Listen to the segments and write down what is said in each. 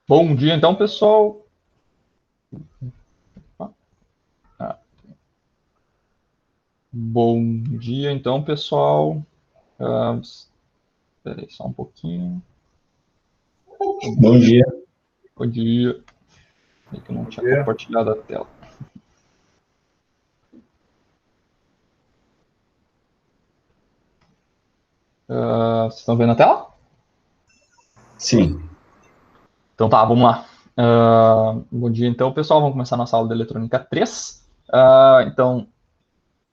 Bom dia, então, pessoal. Bom dia, então, pessoal. Espera aí só um pouquinho. Bom dia. Bom dia. É que eu não Bom tinha dia. compartilhado a tela. Vocês estão vendo a tela? Sim. Então tá, vamos lá. Bom dia, então, pessoal. Vamos começar a nossa aula de eletrônica 3. Então,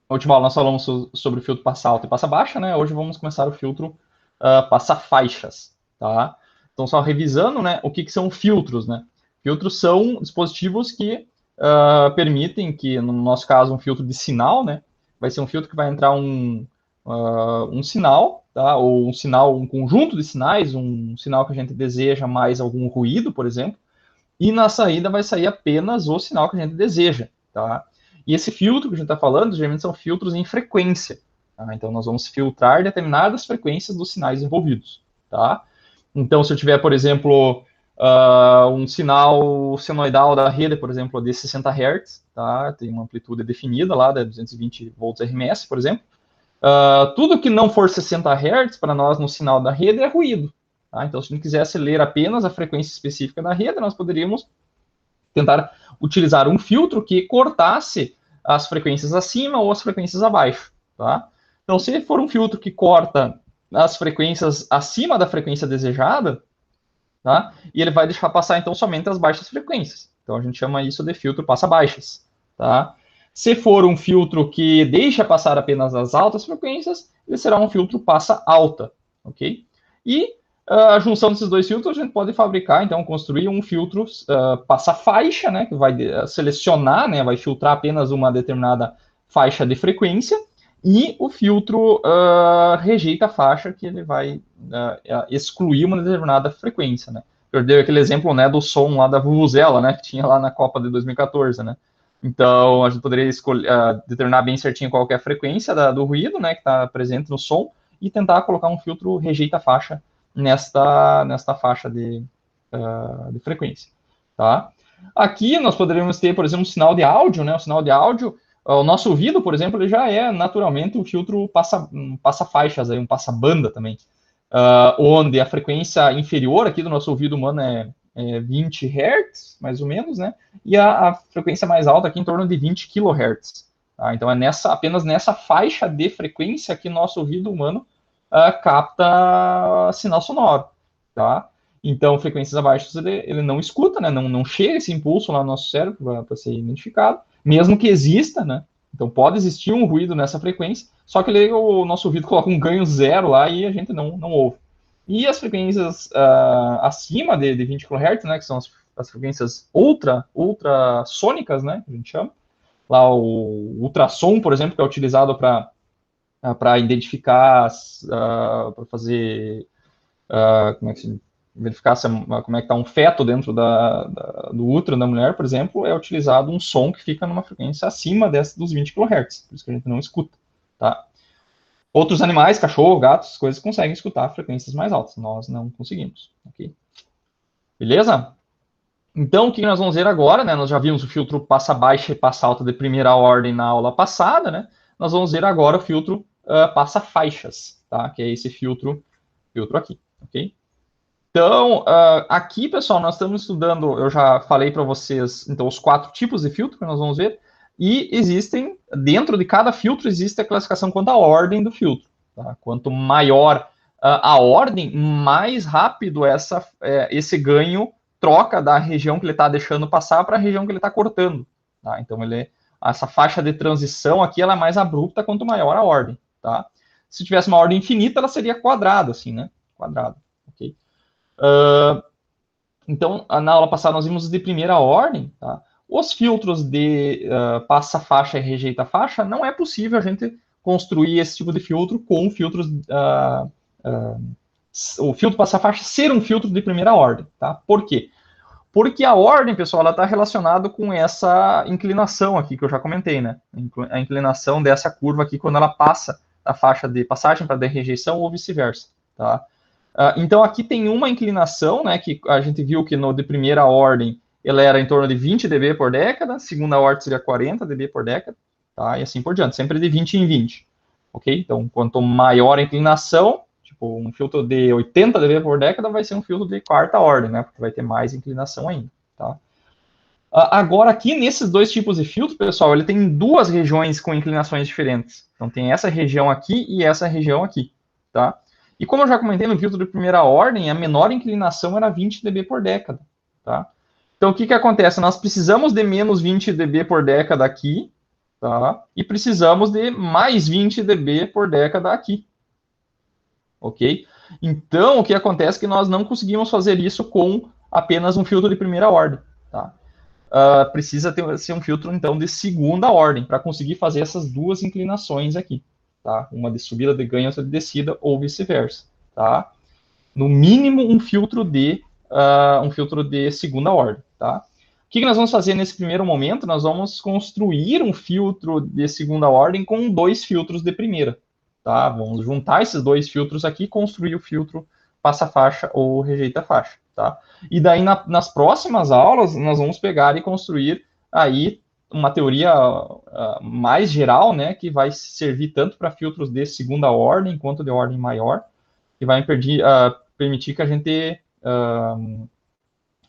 na última aula nós falamos sobre o filtro passa alta e passa baixa, né? Hoje vamos começar o filtro passa faixas, tá? Então, só revisando, né, o que são filtros, né? Filtros são dispositivos que permitem que, no nosso caso, um filtro de sinal, né? Vai ser um filtro que vai entrar um sinal, tá? Ou um sinal, um conjunto de sinais, um sinal que a gente deseja mais algum ruído, por exemplo, e na saída vai sair apenas o sinal que a gente deseja, tá? E esse filtro que a gente está falando, geralmente são filtros em frequência, tá? Então nós vamos filtrar determinadas frequências dos sinais envolvidos, tá? Então se eu tiver, por exemplo, um sinal senoidal da rede, por exemplo, de 60 Hz, tá? Tem uma amplitude definida lá, de 220 volts RMS, por exemplo. Tudo que não for 60 Hz, para nós no sinal da rede, é ruído. Tá? Então, se a gente quisesse ler apenas a frequência específica da rede, nós poderíamos tentar utilizar um filtro que cortasse as frequências acima ou as frequências abaixo. Tá? Então, se for um filtro que corta as frequências acima da frequência desejada, tá? E ele vai deixar passar, então, somente as baixas frequências. Então, a gente chama isso de filtro passa-baixas. Tá? Se for um filtro que deixa passar apenas as altas frequências, ele será um filtro passa-alta. Ok? E a junção desses dois filtros, a gente pode fabricar, então, construir um filtro passa-faixa, né, que vai selecionar, né, vai filtrar apenas uma determinada faixa de frequência, e o filtro rejeita a faixa, que ele vai excluir uma determinada frequência, né. Eu dei aquele exemplo, né, do som lá da Vuvuzela, né, que tinha lá na Copa de 2014, né. Então, a gente poderia escolher, determinar bem certinho qual que é a frequência do ruído, né, que está presente no som, e tentar colocar um filtro rejeita faixa nesta faixa de frequência. Tá? Aqui nós poderíamos ter, por exemplo, um sinal de áudio, né? O sinal de áudio, o nosso ouvido, por exemplo, ele já é naturalmente um filtro passa-faixas, um passa-banda também. Onde a frequência inferior aqui do nosso ouvido humano é 20 Hz, mais ou menos, né? E a frequência mais alta aqui em torno de 20 kHz. Tá? Então é apenas nessa faixa de frequência que nosso ouvido humano capta sinal sonoro, tá? Então, frequências abaixo ele não escuta, né? Não chega esse impulso lá no nosso cérebro para ser identificado, mesmo que exista, né? Então, pode existir um ruído nessa frequência, só que o nosso ouvido coloca um ganho zero lá e a gente não ouve. E as frequências acima de 20 kHz, né? Que são as frequências ultrassônicas, né? Que a gente chama. Lá o ultrassom, por exemplo, que é utilizado para identificar, para fazer, como é que se verificar como é que está um feto dentro do útero da mulher, por exemplo, é utilizado um som que fica numa frequência acima dos 20 kHz, por isso que a gente não escuta, tá? Outros animais, cachorro, gatos, coisas conseguem escutar frequências mais altas, nós não conseguimos, ok? Beleza? Então, o que nós vamos ver agora, né? Nós já vimos o filtro passa baixa e passa alta de primeira ordem na aula passada, né? Nós vamos ver agora o filtro passa faixas, tá? Que é esse filtro aqui, ok? Então, aqui, pessoal, nós estamos estudando, eu já falei para vocês, então, os 4 tipos de filtro que nós vamos ver, e existem, dentro de cada filtro, existe a classificação quanto à ordem do filtro. Tá? Quanto maior a ordem, mais rápido esse ganho troca da região que ele está deixando passar para a região que ele está cortando. Tá? Então, essa faixa de transição aqui ela é mais abrupta quanto maior a ordem. Tá? Se tivesse uma ordem infinita, ela seria quadrada, assim, né? Quadrada, ok? Então, na aula passada nós vimos de primeira ordem, tá? Os filtros de passa faixa e rejeita faixa, não é possível a gente construir esse tipo de filtro com filtros o filtro passa faixa ser um filtro de primeira ordem, tá? Por quê? Porque a ordem, pessoal, ela está relacionada com essa inclinação aqui que eu já comentei, né? A inclinação dessa curva aqui quando ela passa da faixa de passagem para de rejeição ou vice-versa, tá? Então, aqui tem uma inclinação, né, que a gente viu que no de primeira ordem ela era em torno de 20 dB por década, segunda ordem seria 40 dB por década, tá? E assim por diante, sempre de 20 em 20, ok? Então, quanto maior a inclinação, tipo, um filtro de 80 dB por década vai ser um filtro de quarta ordem, né, porque vai ter mais inclinação ainda, tá? Agora, aqui nesses dois tipos de filtro, pessoal, ele tem duas regiões com inclinações diferentes. Então, tem essa região aqui e essa região aqui, tá? E como eu já comentei no filtro de primeira ordem, a menor inclinação era 20 dB por década, tá? Então, o que que acontece? Nós precisamos de menos 20 dB por década aqui, tá? E precisamos de mais 20 dB por década aqui, ok? Então, o que acontece é que nós não conseguimos fazer isso com apenas um filtro de primeira ordem, tá? Precisa ser um filtro, então, de segunda ordem, para conseguir fazer essas duas inclinações aqui, tá? Uma de subida de ganho, outra de descida, ou vice-versa, tá? No mínimo, um filtro de segunda ordem, tá? O que nós vamos fazer nesse primeiro momento? Nós vamos construir um filtro de segunda ordem com dois filtros de primeira, tá? Vamos juntar esses dois filtros aqui e construir o filtro passa-faixa ou rejeita-faixa, tá? E daí, nas próximas aulas, nós vamos pegar e construir aí uma teoria mais geral, né, que vai servir tanto para filtros de segunda ordem quanto de ordem maior, que vai permitir que a gente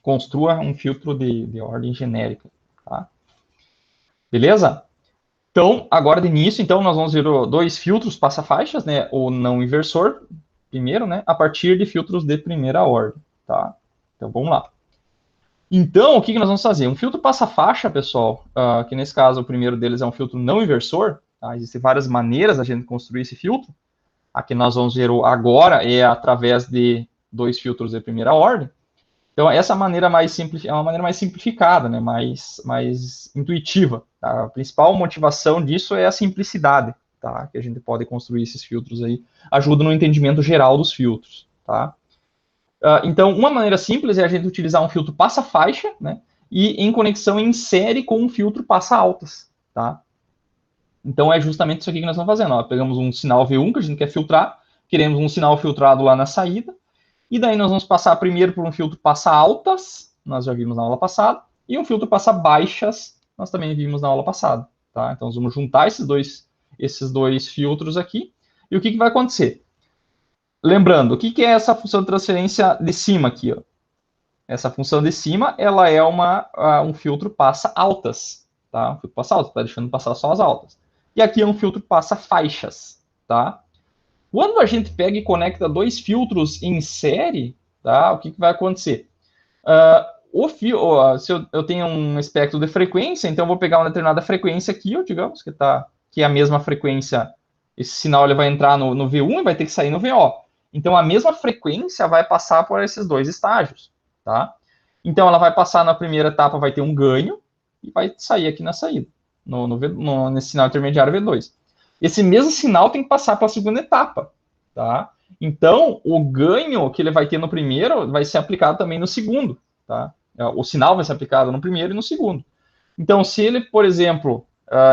construa um filtro de ordem genérica, tá? Beleza? Então, agora de início, então, nós vamos ver dois filtros passa-faixas, né, o não inversor, primeiro, né, a partir de filtros de primeira ordem, tá? Então, vamos lá. Então, o que nós vamos fazer? Um filtro passa-faixa, pessoal, que nesse caso o primeiro deles é um filtro não inversor, tá? Existem várias maneiras da gente construir esse filtro. A que nós vamos ver agora é através de dois filtros de primeira ordem. Então, essa maneira é uma maneira mais simplificada, né? mais intuitiva. Tá? A principal motivação disso é a simplicidade, tá? Que a gente pode construir esses filtros aí. Ajuda no entendimento geral dos filtros, tá? Então, uma maneira simples é a gente utilizar um filtro passa-faixa, né? E em conexão em série com um filtro passa-altas, tá? Então, é justamente isso aqui que nós estamos fazendo. Ó. Pegamos um sinal V1 que a gente quer filtrar, queremos um sinal filtrado lá na saída, e daí nós vamos passar primeiro por um filtro passa-altas, nós já vimos na aula passada, e um filtro passa-baixas, nós também vimos na aula passada. Tá? Então, nós vamos juntar esses dois filtros aqui, e o que vai acontecer? Lembrando, o que é essa função de transferência de cima aqui? Ó? Essa função de cima, ela é um filtro passa-altas. Tá? Um filtro passa-altas, está deixando passar só as altas. E aqui é um filtro passa-faixas. Tá? Quando a gente pega e conecta dois filtros em série, tá? O que vai acontecer? Se eu tenho um espectro de frequência, então eu vou pegar uma determinada frequência aqui, digamos, que é a mesma frequência, esse sinal ele vai entrar no V1 e vai ter que sair no VO. Então, a mesma frequência vai passar por esses dois estágios, tá? Então, ela vai passar na primeira etapa, vai ter um ganho, e vai sair aqui na saída, nesse sinal intermediário V2. Esse mesmo sinal tem que passar para a segunda etapa, tá? Então, o ganho que ele vai ter no primeiro vai ser aplicado também no segundo, tá? O sinal vai ser aplicado no primeiro e no segundo. Então, se ele, por exemplo,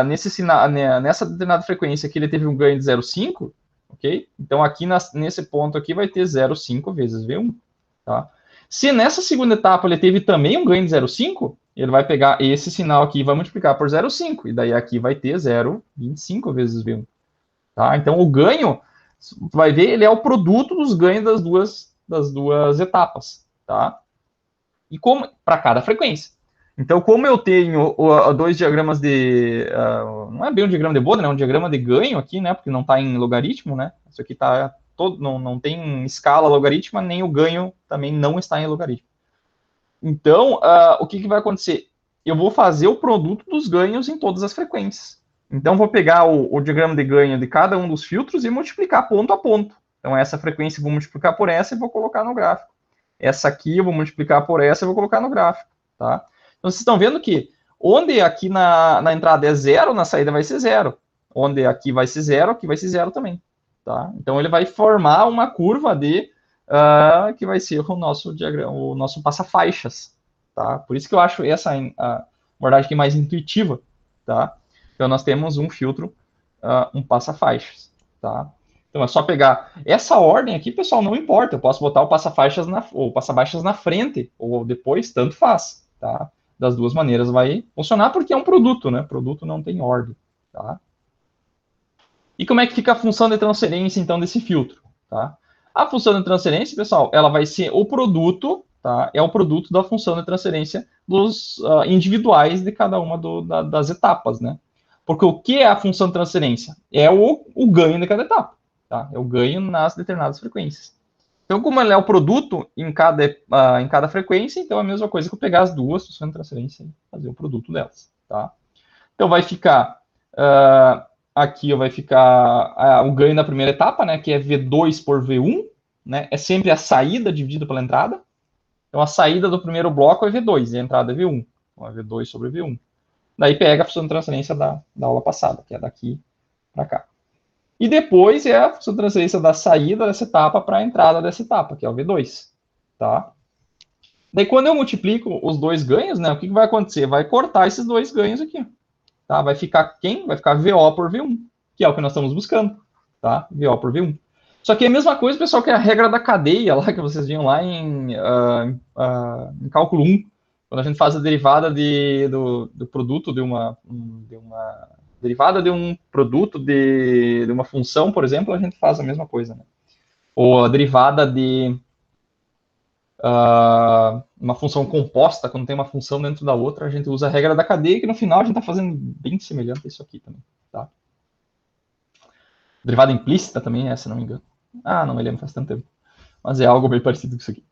nessa determinada frequência aqui ele teve um ganho de 0,5, ok? Então, aqui nesse ponto aqui vai ter 0,5 vezes V1, tá? Se nessa segunda etapa ele teve também um ganho de 0,5, ele vai pegar esse sinal aqui e vai multiplicar por 0,5, e daí aqui vai ter 0,25 vezes V1. Tá? Então, o ganho, vai ver, ele é o produto dos ganhos das duas etapas. Tá? E como para cada frequência. Então, como eu tenho dois diagramas não é bem um diagrama de Bode, é um diagrama de ganho aqui, né? Porque não está em logaritmo, né? Isso aqui está não tem escala logarítmica, nem o ganho também não está em logaritmo. Então, o que vai acontecer? Eu vou fazer o produto dos ganhos em todas as frequências. Então, vou pegar o diagrama de ganho de cada um dos filtros e multiplicar ponto a ponto. Então, essa frequência eu vou multiplicar por essa e vou colocar no gráfico. Essa aqui eu vou multiplicar por essa e vou colocar no gráfico. Tá? Então, vocês estão vendo que onde aqui na entrada é 0, na saída vai ser 0. Onde aqui vai ser 0, aqui vai ser 0 também. Tá? Então, ele vai formar uma curva que vai ser o nosso diagrama, o nosso passa-faixas. Tá? Por isso que eu acho essa a abordagem aqui mais intuitiva. Tá? Então, nós temos um filtro, um passa-faixas. Tá? Então é só pegar essa ordem aqui, pessoal, não importa. Eu posso botar o passa-faixas ou passa-baixas na frente, ou depois, tanto faz, tá? Das duas maneiras vai funcionar, porque é um produto, né? Produto não tem ordem, tá? E como é que fica a função de transferência, então, desse filtro, tá? A função de transferência, pessoal, ela vai ser o produto, tá? É o produto da função de transferência dos individuais de cada uma das etapas, né? Porque o que é a função de transferência? É o ganho de cada etapa, tá? É o ganho nas determinadas frequências. Então, como ele é o produto em cada frequência, então é a mesma coisa que eu pegar as duas funções de transferência e fazer o produto delas, tá? Então, vai ficar... aqui vai ficar o ganho da primeira etapa, né, que é V2 por V1, né, é sempre a saída dividida pela entrada. Então, a saída do primeiro bloco é V2 e a entrada é V1. Então, é V2 sobre V1. Daí pega a função de transferência da aula passada, que é daqui para cá. E depois é a função de transferência da saída dessa etapa para a entrada dessa etapa, que é o V2. Tá? Daí, quando eu multiplico os dois ganhos, né, o que vai acontecer? Vai cortar esses dois ganhos aqui. Tá? Vai ficar quem? Vai ficar VO por V1, que é o que nós estamos buscando. Tá? VO por V1. Só que é a mesma coisa, pessoal, que a regra da cadeia lá que vocês viram lá em cálculo 1, quando a gente faz a derivada do produto de uma derivada de um produto de uma função, por exemplo, a gente faz a mesma coisa. Né? Ou a derivada de uma função composta, quando tem uma função dentro da outra, a gente usa a regra da cadeia, que no final a gente está fazendo bem semelhante a isso aqui também. Tá? Derivada implícita também é, se não me engano. Não me lembro, faz tanto tempo. Mas é algo bem parecido com isso aqui.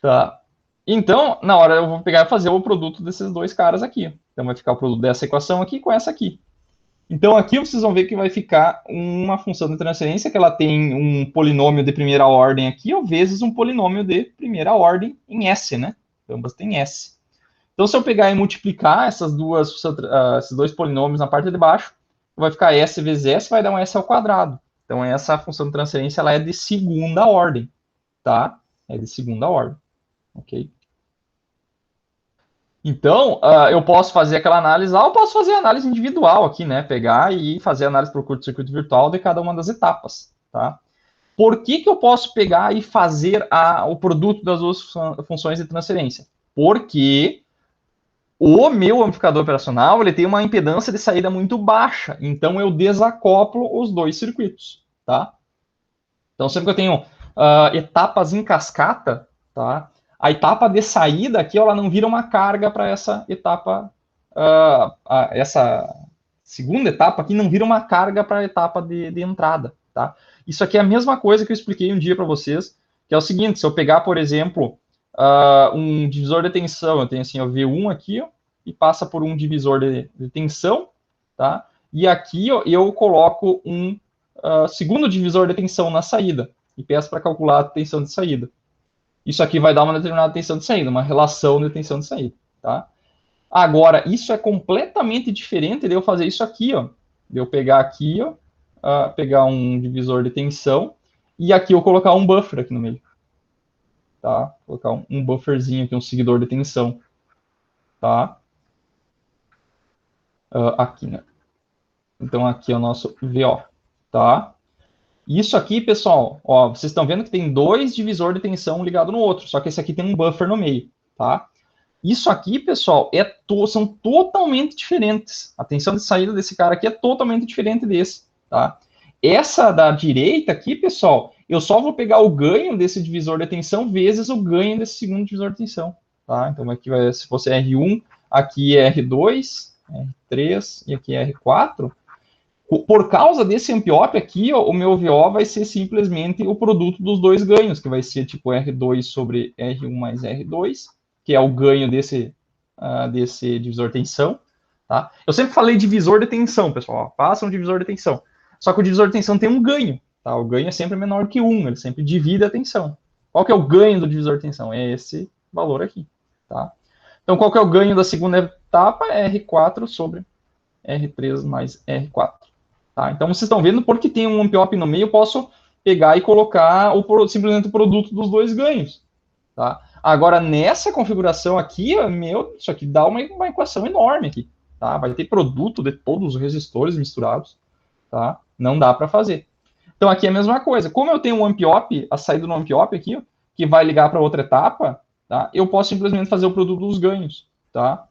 Tá. Então, na hora eu vou pegar e fazer o produto desses dois caras aqui. Então vai ficar o produto dessa equação aqui com essa aqui. Então aqui vocês vão ver que vai ficar uma função de transferência que ela tem um polinômio de primeira ordem aqui, ou vezes um polinômio de primeira ordem em S, né? Ambas têm S. Então se eu pegar e multiplicar esses dois polinômios na parte de baixo, vai ficar S vezes S, vai dar um S ao quadrado. Então essa função de transferência ela é de segunda ordem, tá? É de segunda ordem, ok? Então, eu posso fazer aquela análise lá, ou posso fazer análise individual aqui, né? Pegar e fazer análise por curto-circuito virtual de cada uma das etapas, tá? Por que eu posso pegar e fazer o produto das duas funções de transferência? Porque o meu amplificador operacional ele tem uma impedância de saída muito baixa, então eu desacoplo os dois circuitos, tá? Então, sempre que eu tenho etapas em cascata, tá? A etapa de saída aqui, ela não vira uma carga para essa etapa, essa segunda etapa aqui não vira uma carga para a etapa de entrada, tá? Isso aqui é a mesma coisa que eu expliquei um dia para vocês, que é o seguinte, se eu pegar, por exemplo, um divisor de tensão, eu tenho assim, o V1 aqui, ó, e passa por um divisor de tensão, tá? E aqui ó, eu coloco um segundo divisor de tensão na saída, e peço para calcular a tensão de saída. Isso aqui vai dar uma determinada tensão de saída, uma relação de tensão de saída, tá? Agora, isso é completamente diferente de eu fazer isso aqui, ó. De eu pegar aqui, ó, pegar um divisor de tensão, e aqui eu colocar um buffer aqui no meio. Tá? Colocar um bufferzinho aqui, um seguidor de tensão. Tá? Aqui, né? Então, aqui é o nosso VO. Tá? Isso aqui, pessoal, ó, vocês estão vendo que tem dois divisores de tensão ligados no outro, só que esse aqui tem um buffer no meio, tá? Isso aqui, pessoal, são totalmente diferentes. A tensão de saída desse cara aqui é totalmente diferente desse, tá? Essa da direita aqui, pessoal, eu só vou pegar o ganho desse divisor de tensão vezes o ganho desse segundo divisor de tensão, tá? Então, aqui vai, se fosse R1, aqui é R2, R3 e aqui é R4. Por causa desse ampliop aqui, ó, o meu VO vai ser simplesmente o produto dos dois ganhos, que vai ser tipo R2 sobre R1 mais R2, que é o ganho desse divisor de tensão. Tá? Eu sempre falei divisor de tensão, pessoal. Ó, passa um divisor de tensão. Só que o divisor de tensão tem um ganho. Tá? O ganho é sempre menor que 1, ele sempre divide a tensão. Qual que é o ganho do divisor de tensão? É esse valor aqui. Tá? Então, qual que é o ganho da segunda etapa? É R4 sobre R3 mais R4. Tá? Então, vocês estão vendo, porque tem um ampliop no meio, eu posso pegar e colocar simplesmente o produto dos dois ganhos. Tá? Agora, nessa configuração aqui, isso aqui dá uma equação enorme aqui. Tá? Vai ter produto de todos os resistores misturados. Tá? Não dá para fazer. Então aqui é a mesma coisa. Como eu tenho um amp-op, a saída do amp-op aqui, ó, que vai ligar para outra etapa, tá? Eu posso simplesmente fazer o produto dos ganhos, tá?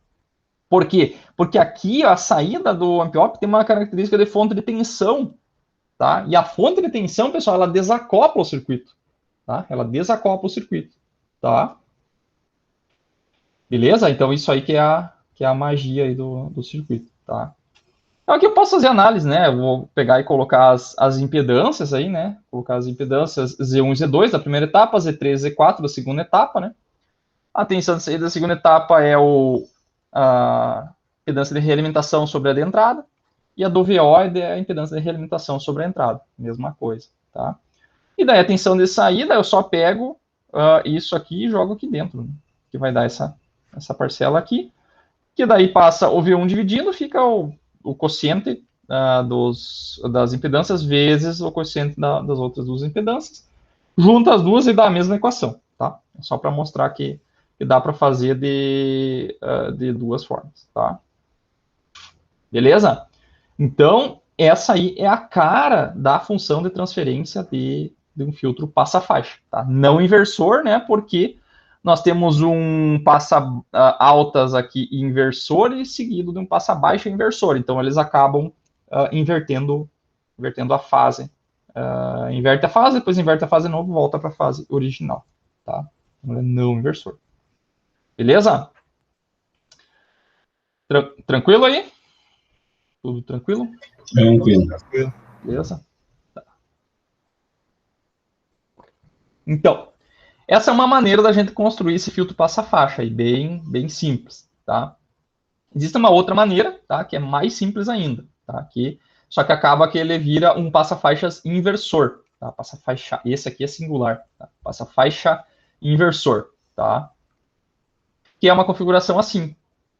Por quê? Porque aqui a saída do amp-op tem uma característica de fonte de tensão, tá? E a fonte de tensão, pessoal, ela desacopla o circuito, tá? Ela desacopla o circuito, tá? Beleza? Então isso aí que é a magia aí do circuito, tá? Então aqui eu posso fazer análise, né? Eu vou pegar e colocar as impedâncias aí, né? Colocar as impedâncias Z1 e Z2 da primeira etapa, Z3 e Z4 da segunda etapa, né? A tensão de saída da segunda etapa é a impedância de realimentação sobre a de entrada, e a do VO é a impedância de realimentação sobre a entrada, mesma coisa, tá? E daí a tensão de saída, eu só pego isso aqui e jogo aqui dentro, né? Que vai dar essa parcela aqui, que daí passa o V1 dividindo, fica o quociente das impedâncias vezes o quociente das outras duas impedâncias, junta as duas e dá a mesma equação, tá? É só para mostrar que dá para fazer de duas formas, tá? Beleza? Então, essa aí é a cara da função de transferência de um filtro passa-faixa, tá? Não inversor, né? Porque nós temos um passa-altas aqui inversor e seguido de um passa-baixa inversor. Então, eles acabam invertendo a fase. Inverte a fase, depois inverte a fase de novo, volta para a fase original, tá? Então, é não inversor. Beleza? Tranquilo aí? Tudo tranquilo? Tranquilo. Beleza? Tá. Então, essa é uma maneira da gente construir esse filtro passa-faixa aí, bem simples, tá? Existe uma outra maneira, tá? Que é mais simples ainda, tá? Só que acaba que ele vira um passa-faixas inversor, tá? Passa-faixa, esse aqui é singular, tá? Passa-faixa inversor, tá? Que é uma configuração assim,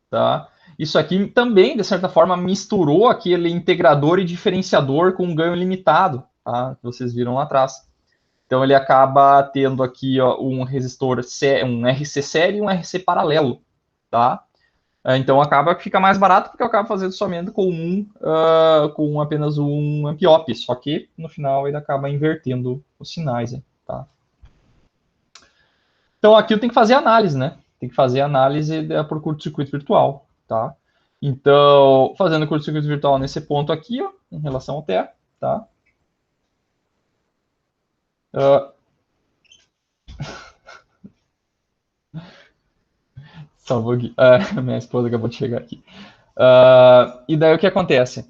tá? Isso aqui também, de certa forma, misturou aquele integrador e diferenciador com um ganho limitado, tá? Que vocês viram lá atrás. Então ele acaba tendo aqui ó, um resistor, um RC série e um RC paralelo, tá? Então acaba que fica mais barato porque eu acabo fazendo somente com apenas um amp-op, só que no final ele acaba invertendo os sinais, tá? Então aqui eu tenho que fazer análise, né? Tem que fazer análise por curto-circuito virtual, tá? Então, fazendo curto-circuito virtual nesse ponto aqui, ó, em relação ao TE, tá? Salvou aqui. Minha esposa acabou de chegar aqui. E daí o que acontece?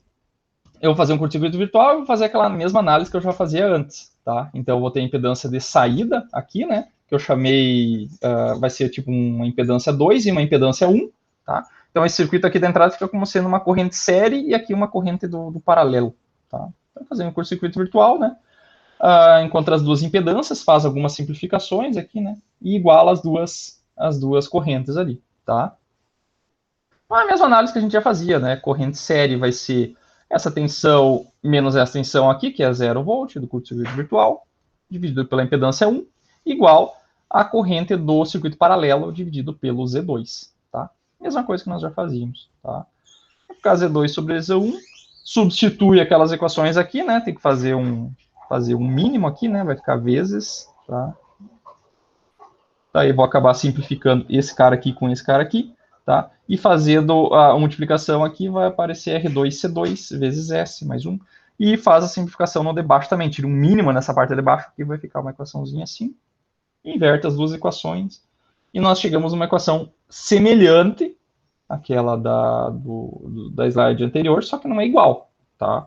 Eu vou fazer um curto-circuito virtual e vou fazer aquela mesma análise que eu já fazia antes, tá? Então eu vou ter a impedância de saída aqui, né? Que eu chamei, vai ser tipo uma impedância 2 e uma impedância 1, tá? Então esse circuito aqui da entrada fica como sendo uma corrente série e aqui uma corrente do paralelo, tá? Então fazer um curto-circuito virtual, né? Encontra as duas impedâncias, faz algumas simplificações aqui, né? E iguala as duas correntes ali, tá? A mesma análise que a gente já fazia, né? Corrente série vai ser essa tensão menos essa tensão aqui, que é 0 volt do curto-circuito virtual, dividido pela impedância 1, igual a corrente do circuito paralelo dividido pelo Z2, tá? Mesma coisa que nós já fazíamos, tá? Vai ficar Z2 sobre Z1, substitui aquelas equações aqui, né? Tem que fazer um mínimo aqui, né? Vai ficar vezes, tá? Aí vou acabar simplificando esse cara aqui com esse cara aqui, tá? E fazendo a multiplicação aqui, vai aparecer R2C2 vezes S mais 1. E faz a simplificação no de baixo também. Tira um mínimo nessa parte de baixo aqui, vai ficar uma equaçãozinha assim. Inverte as duas equações. E nós chegamos a uma equação semelhante àquela da slide anterior, só que não é igual, tá?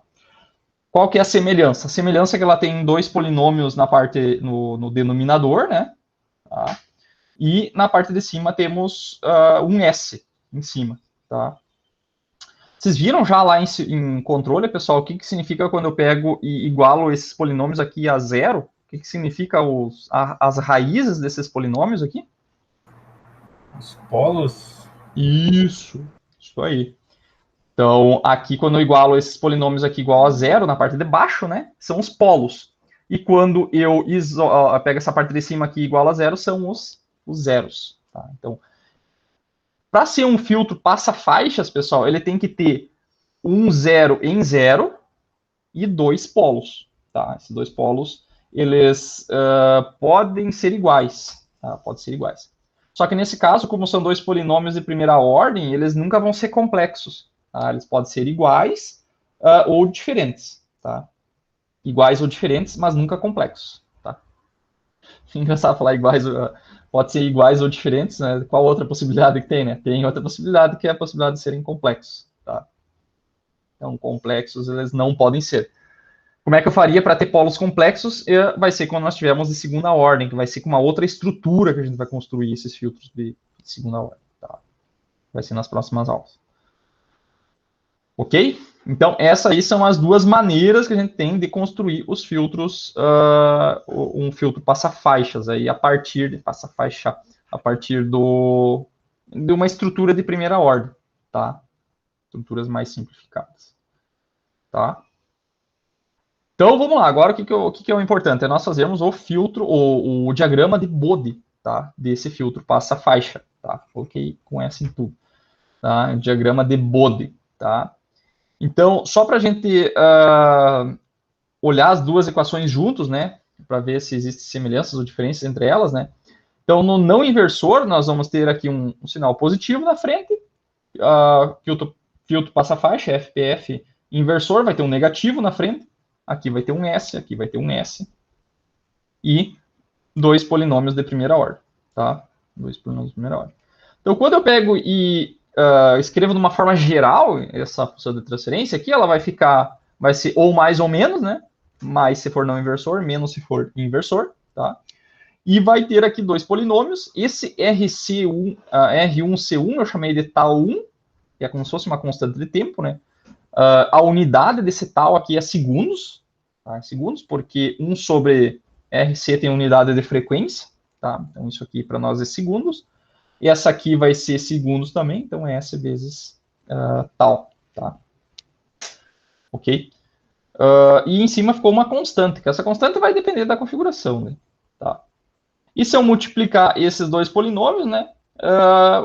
Qual que é a semelhança? A semelhança é que ela tem dois polinômios no denominador, né? Tá? E na parte de cima temos um S em cima, tá? Vocês viram já lá em controle, pessoal, o que significa quando eu pego e igualo esses polinômios aqui a zero? O que significa as raízes desses polinômios aqui? Os polos? Isso aí. Então, aqui, quando eu igualo esses polinômios aqui igual a zero, na parte de baixo, né, são os polos. E quando eu pego essa parte de cima aqui igual a zero, são os zeros. Tá? Então, para ser um filtro passa-faixas, pessoal, ele tem que ter um zero em zero e dois polos. tá? Esses dois polos, eles podem ser iguais, tá? Podem ser iguais. Só que nesse caso, como são dois polinômios de primeira ordem, eles nunca vão ser complexos, tá? Eles podem ser iguais ou diferentes, tá? Iguais ou diferentes, mas nunca complexos, tá? Engraçado falar iguais, pode ser iguais ou diferentes, né? Qual outra possibilidade que tem, né? Tem outra possibilidade que é a possibilidade de serem complexos, tá? Então, complexos eles não podem ser. Como é que eu faria para ter polos complexos? Vai ser quando nós tivermos de segunda ordem, que vai ser com uma outra estrutura que a gente vai construir esses filtros de segunda ordem, tá? Vai ser nas próximas aulas. Ok? Então, essas aí são as duas maneiras que a gente tem de construir os filtros, um filtro passa-faixas, aí a partir de passa-faixa, a partir de uma estrutura de primeira ordem, tá? Estruturas mais simplificadas, tá? Então, vamos lá. Agora, o que é o importante? É nós fazermos o filtro, o diagrama de Bode, tá? Desse filtro passa-faixa, tá? Coloquei com essa em tudo, tá? O diagrama de Bode, tá? Então, só para a gente olhar as duas equações juntos, né, para ver se existem semelhanças ou diferenças entre elas, né. Então, no não inversor, nós vamos ter aqui um sinal positivo na frente, filtro passa-faixa, FPF inversor, vai ter um negativo na frente, aqui vai ter um S, aqui vai ter um S, e dois polinômios de primeira ordem, tá? Dois polinômios de primeira ordem. Então, quando eu pego e escrevo de uma forma geral essa função de transferência aqui, ela vai ser ou mais ou menos, né? Mais se for não inversor, menos se for inversor, tá? E vai ter aqui dois polinômios. Esse R1, R1C1 eu chamei de tal 1, que é como se fosse uma constante de tempo, né? A unidade desse tal aqui é segundos, tá? Segundos, porque 1 sobre RC tem unidade de frequência, tá? Então isso aqui para nós é segundos. E essa aqui vai ser segundos também, então é S vezes tal, tá? Ok? E em cima ficou uma constante, que essa constante vai depender da configuração, né? Tá? E se eu multiplicar esses dois polinômios, né?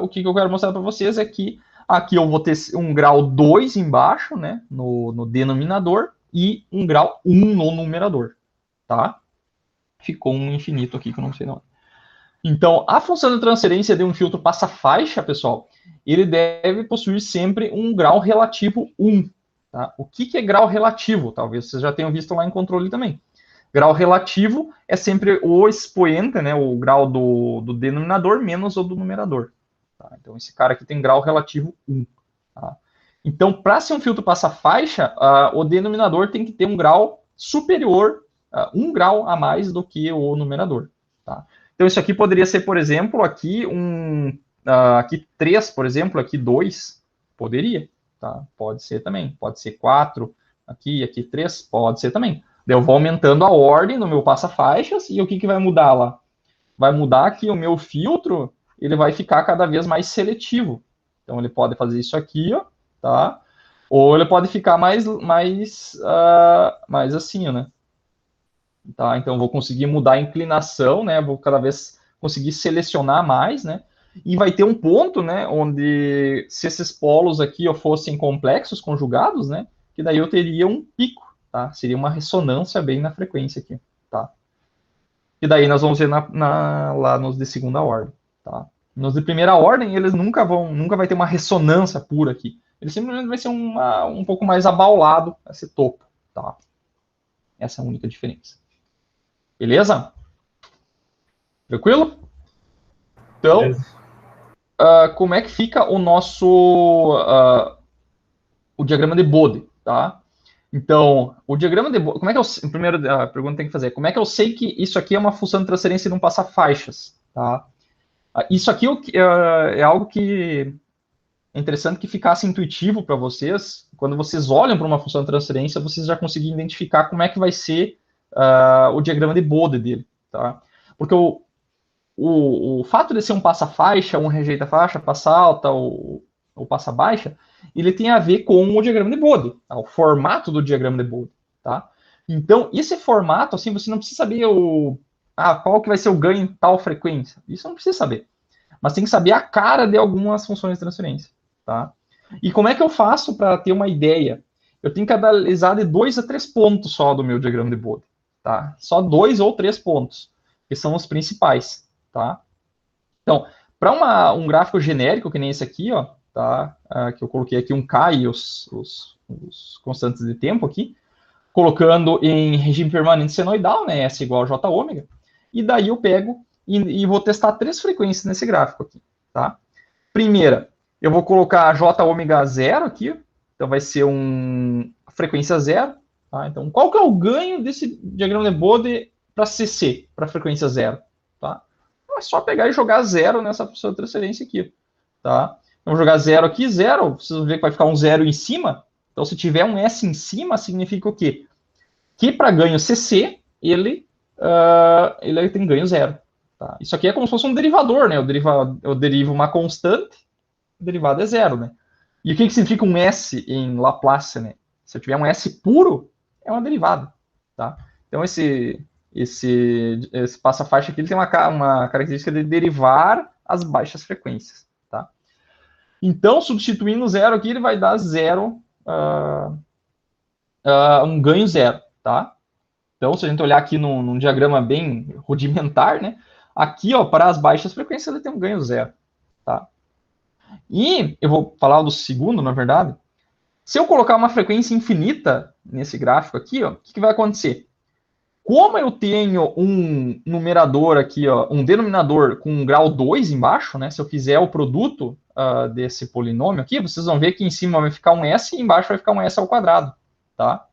O que eu quero mostrar para vocês é que aqui eu vou ter um grau 2 embaixo, né? No denominador, e um grau 1 no numerador, tá? Ficou um infinito aqui que eu não sei não. Então, a função de transferência de um filtro passa-faixa, pessoal, ele deve possuir sempre um grau relativo 1. Tá? O que é grau relativo? Talvez vocês já tenham visto lá em controle também. Grau relativo é sempre o expoente, né, o grau do denominador menos o do numerador. Tá? Então, esse cara aqui tem grau relativo 1. Tá? Então, para ser um filtro passa-faixa, o denominador tem que ter um grau superior, 1 grau a mais do que o numerador. Tá? Então, isso aqui poderia ser, por exemplo, aqui aqui 3, por exemplo, aqui 2, poderia, tá? Pode ser também, pode ser 4, aqui 3, pode ser também. Daí eu vou aumentando a ordem no meu passa-faixas, e o que vai mudar lá? Vai mudar que o meu filtro, ele vai ficar cada vez mais seletivo. Então, ele pode fazer isso aqui, ó, tá? Ou ele pode ficar mais assim, né? Tá? Então, vou conseguir mudar a inclinação, né? Vou cada vez conseguir selecionar mais, né? E vai ter um ponto, né? Onde, se esses polos aqui fossem complexos, conjugados, né? Que daí eu teria um pico, tá? Seria uma ressonância bem na frequência aqui, tá? E daí nós vamos ver lá nos de segunda ordem, tá? Nos de primeira ordem, eles nunca vai ter uma ressonância pura aqui. Ele simplesmente vai ser um pouco mais abaulado esse topo, tá? Essa é a única diferença. Beleza? Tranquilo? Então, como é que fica o nosso o diagrama de Bode, tá? Então, o diagrama de Bode, como é que eu, primeiro a pergunta que tem que fazer, como é que eu sei que isso aqui é uma função de transferência e não passa faixas, tá? Isso aqui é algo que é interessante que ficasse intuitivo para vocês. Quando vocês olham para uma função de transferência, vocês já conseguem identificar como é que vai ser o diagrama de Bode dele, tá? Porque o fato de ser um passa-faixa, um rejeita-faixa, passa-alta ou passa-baixa, ele tem a ver com o diagrama de Bode, tá? O formato do diagrama de Bode, tá? Então, esse formato, assim, você não precisa saber qual que vai ser o ganho em tal frequência. Isso não precisa saber. Mas tem que saber a cara de algumas funções de transferência, tá? E como é que eu faço para ter uma ideia? eu tenho que analisar de 2 a 3 pontos só do meu diagrama de Bode, tá? Só 2 ou 3 pontos, que são os principais, tá? Então, para um gráfico genérico, que nem esse aqui, ó, tá? Que eu coloquei aqui um K e os constantes de tempo aqui, colocando em regime permanente senoidal, né? S igual a J ômega. E daí eu pego e vou testar 3 frequências nesse gráfico aqui, tá? Primeira, eu vou colocar a J ômega 0 aqui, então vai ser frequência 0, tá? Então, qual que é o ganho desse diagrama de Bode para CC, para frequência 0, tá? Então, é só pegar e jogar 0 nessa sua transferência aqui, tá? Então, vou jogar 0 aqui, 0, vocês vão ver que vai ficar um 0 em cima. Então, se tiver um S em cima, significa o quê? Que para ganho CC, ele tem ganho 0. Tá? Isso aqui é como se fosse um derivador, né? Eu derivo uma constante, o derivado é 0, né? E o que significa um S em Laplace, né? Se eu tiver um S puro, é uma derivada, tá? Então, esse passa-faixa aqui ele tem uma característica de derivar as baixas frequências, tá? Então, substituindo 0 aqui, ele vai dar 0, um ganho 0, tá? Então, se a gente olhar aqui num diagrama bem rudimentar, né? Aqui, ó, para as baixas frequências, ele tem um ganho 0, tá? E eu vou falar do segundo, na verdade. Se eu colocar uma frequência infinita nesse gráfico aqui, ó, o que vai acontecer? Como eu tenho um numerador aqui, ó, um denominador com grau 2 embaixo, né? Se eu fizer o produto desse polinômio aqui, vocês vão ver que em cima vai ficar um S e embaixo vai ficar um S ao quadrado, tá?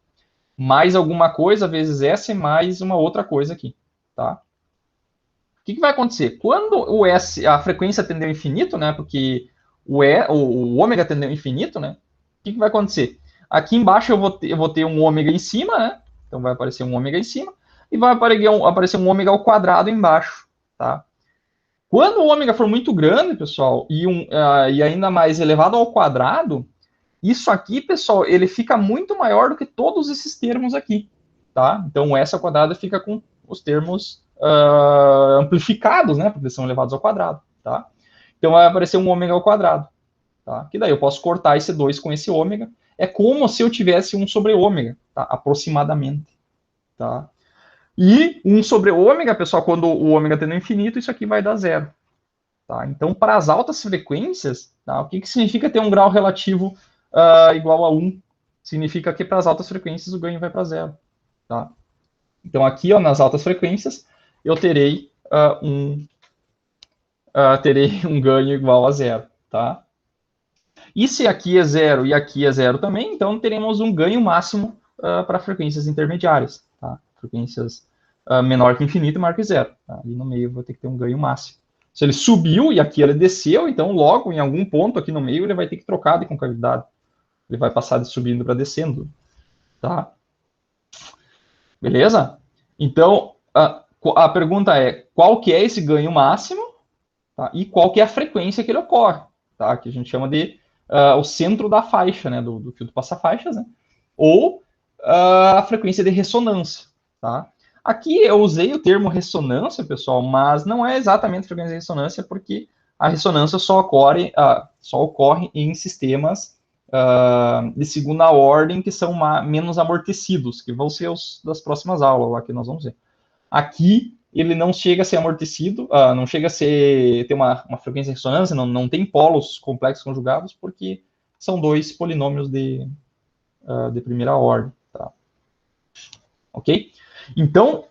Mais alguma coisa vezes S mais uma outra coisa aqui, tá? O que vai acontecer? Quando a frequência tender ao infinito, né? Porque o ômega tender ao infinito, né? O que vai acontecer? Aqui embaixo eu vou ter um ômega em cima, né? Então vai aparecer um ômega em cima e vai aparecer um ômega ao quadrado embaixo, tá? Quando o ômega for muito grande, pessoal, e ainda mais elevado ao quadrado, isso aqui, pessoal, ele fica muito maior do que todos esses termos aqui, tá? Então, o S ao quadrado fica com os termos amplificados, né? Porque são elevados ao quadrado, tá? Então, vai aparecer um ômega ao quadrado, tá? Que daí eu posso cortar esse 2 com esse ômega. É como se eu tivesse 1 sobre ômega, tá? Aproximadamente, tá? E 1 sobre ômega, pessoal, quando o ômega tende ao infinito, isso aqui vai dar 0, tá? Então, para as altas frequências, tá? O que significa ter um grau relativo igual a 1? Significa que para as altas frequências o ganho vai para 0, tá? Então, aqui, ó, nas altas frequências, eu terei um ganho igual a 0, tá? E se aqui é 0 e aqui é 0 também, então teremos um ganho máximo para frequências intermediárias, tá? Frequências menor que infinito e maior que 0. Tá? Ali no meio eu vou ter que ter um ganho máximo. Se ele subiu e aqui ele desceu, então logo em algum ponto aqui no meio ele vai ter que trocar de concavidade. Ele vai passar de subindo para descendo, tá? Beleza? Então, a pergunta é, qual que é esse ganho máximo, tá? E qual que é a frequência que ele ocorre, tá? Que a gente chama de o centro da faixa, né? Do filtro passa-faixas, né? Ou a frequência de ressonância, tá? Aqui eu usei o termo ressonância, pessoal, mas não é exatamente frequência de ressonância, porque a ressonância só ocorre em sistemas de segunda ordem que são menos amortecidos, que vão ser os das próximas aulas lá que nós vamos ver. Aqui ele não chega a ser amortecido, não chega a ter uma frequência de ressonância, não tem polos complexos conjugados, porque são 2 polinômios de primeira ordem. Tá? Ok? Então,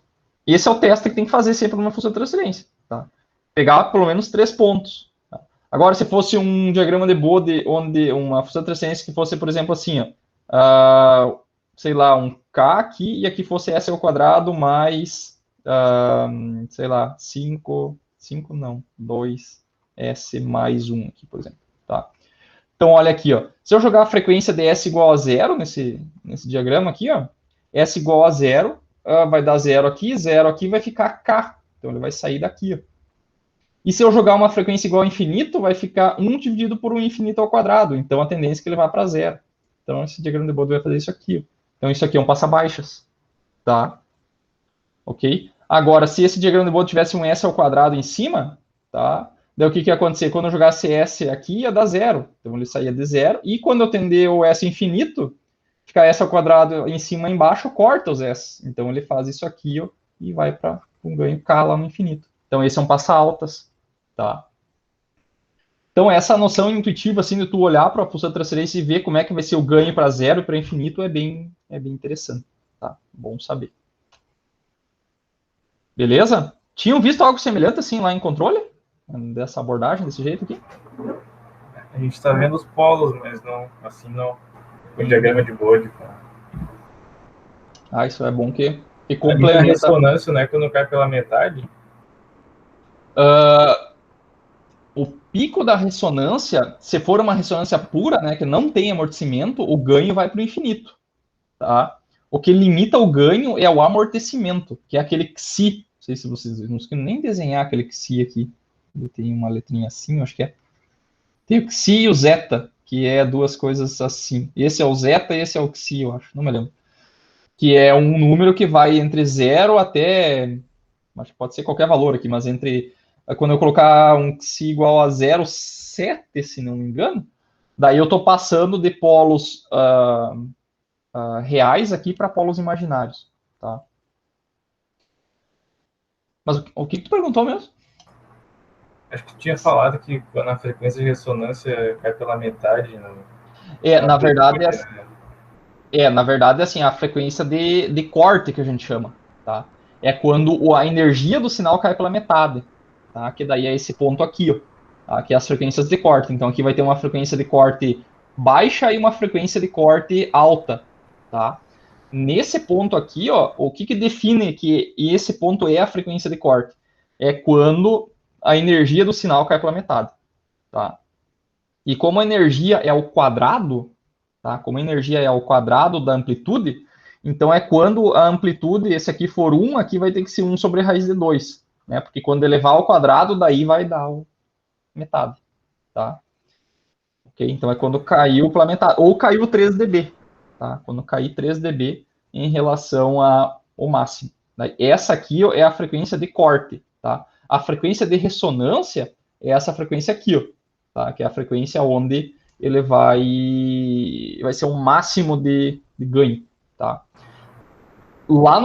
esse é o teste que tem que fazer sempre numa função de transferência. Tá? Pegar pelo menos 3 pontos. Tá? Agora, se fosse um diagrama de Bode, onde uma função de transferência que fosse, por exemplo, assim, ó, sei lá, um K aqui, e aqui fosse S ao quadrado mais, sei lá, 2S mais 1 aqui, por exemplo. Tá? Então, olha aqui, ó. Se eu jogar a frequência de S igual a 0 nesse diagrama aqui, ó, S igual a 0, vai dar 0 aqui vai ficar K. Então, ele vai sair daqui, ó. E se eu jogar uma frequência igual a infinito, vai ficar 1 dividido por 1 infinito ao quadrado. Então, a tendência é que ele vá para 0. Então, esse diagrama de Bode vai fazer isso aqui. Então, isso aqui é um passa-baixas. Tá? Ok? Agora, se esse diagrama de Bode tivesse um S ao quadrado em cima, tá? Daí o que ia acontecer? Quando eu jogasse S aqui, ia dar 0. Então, ele saía de 0. E quando eu tender o S infinito, fica S ao quadrado em cima e embaixo, corta os S. Então ele faz isso aqui, ó, e vai para um ganho K lá no infinito. Então esse é um passa-altas, tá? Então essa noção intuitiva, assim, de tu olhar para a função de transferência e ver como é que vai ser o ganho para zero e para infinito é bem interessante, tá? Bom saber. Beleza? Tinham visto algo semelhante assim lá em controle? Dessa abordagem, desse jeito aqui? A gente está vendo os polos, mas não, assim não. O diagrama de Bode. Ah, isso é bom que Ali na complementa. ressonância, né, quando cai pela metade, O pico da ressonância, se for uma ressonância pura, né, que não tem amortecimento, o ganho vai para o infinito, tá? O que limita o ganho é o amortecimento, que é aquele xi. Não sei se vocês não conseguem nem desenhar aquele xi aqui. Ele tem uma letrinha assim, acho que é. Tem o xi e o zeta, que é duas coisas assim. Esse é o zeta e esse é o xi, eu acho, não me lembro. Que é um número que vai entre 0 até, acho que pode ser qualquer valor aqui, mas entre, quando eu colocar um xi igual a 0,7, se não me engano, daí eu estou passando de polos reais aqui para polos imaginários, tá? Mas o que tu perguntou mesmo? acho que tinha falado que quando a frequência de ressonância cai pela metade, na Na verdade, amplitude, né? na verdade, assim, a frequência de corte que a gente chama, tá? É quando a energia do sinal cai pela metade, tá? Que daí é esse ponto aqui, ó, tá? Que é as frequências de corte. Então aqui vai ter uma frequência de corte baixa e uma frequência de corte alta, tá? Nesse ponto aqui, ó, o que define que esse ponto é a frequência de corte? É quando a energia do sinal cai pela metade, tá? E como a energia é ao quadrado, tá? Como a energia é ao quadrado da amplitude, então é quando a amplitude, esse aqui for 1, aqui vai ter que ser 1 sobre a raiz de 2, né? Porque quando elevar ao quadrado, daí vai dar metade, tá? Ok? Então é quando caiu pela metade, ou caiu 3 dB, tá? Quando cair 3 dB em relação ao máximo. Essa aqui ó, é a frequência de corte, tá? A frequência de ressonância é essa frequência aqui, ó, tá? Que é a frequência onde ele vai ser o máximo de ganho, tá? Lá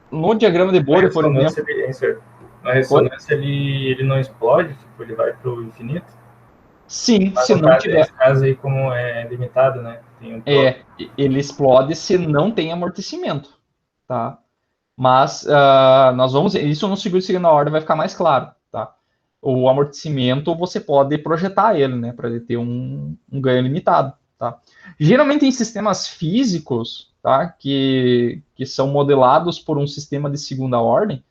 no diagrama de Bode, por exemplo, Na ressonância ele não explode, tipo, ele vai para o infinito. sim, Mas se no não caso, tiver, esse caso aí, como é limitado, né? Tem um ele explode se não tem amortecimento, tá? Mas nós vamos, isso no segunda ordem vai ficar mais claro, tá? O amortecimento você pode projetar ele, né, para ele ter um ganho limitado, tá? Geralmente em sistemas físicos, tá, que são modelados por um sistema de segunda ordem,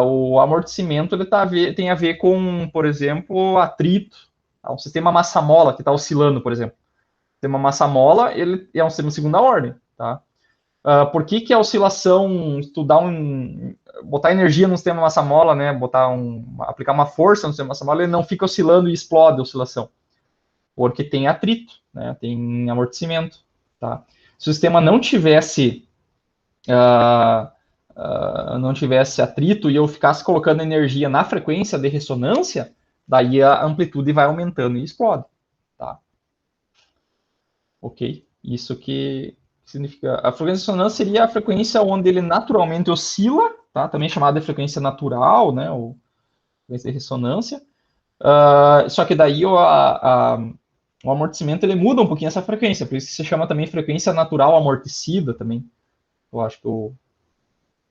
o amortecimento ele tem a ver com, por exemplo, atrito, tá? Um sistema massa-mola que está oscilando, por exemplo. O sistema massa-mola ele é um sistema de segunda ordem, tá? Por que a oscilação, estudar botar energia no sistema massa-mola, né, aplicar uma força no sistema massa-mola, ele não fica oscilando e explode a oscilação? Porque tem atrito, né, tem amortecimento, tá? Se o sistema não tivesse atrito e eu ficasse colocando energia na frequência de ressonância, daí a amplitude vai aumentando e explode, tá? Ok? Isso que significa. A frequência de ressonância seria a frequência onde ele naturalmente oscila, tá? Também chamada de frequência natural, né? Ou frequência de ressonância. Só que daí o amortecimento ele muda um pouquinho essa frequência, por isso que se chama também frequência natural amortecida também. Eu acho que o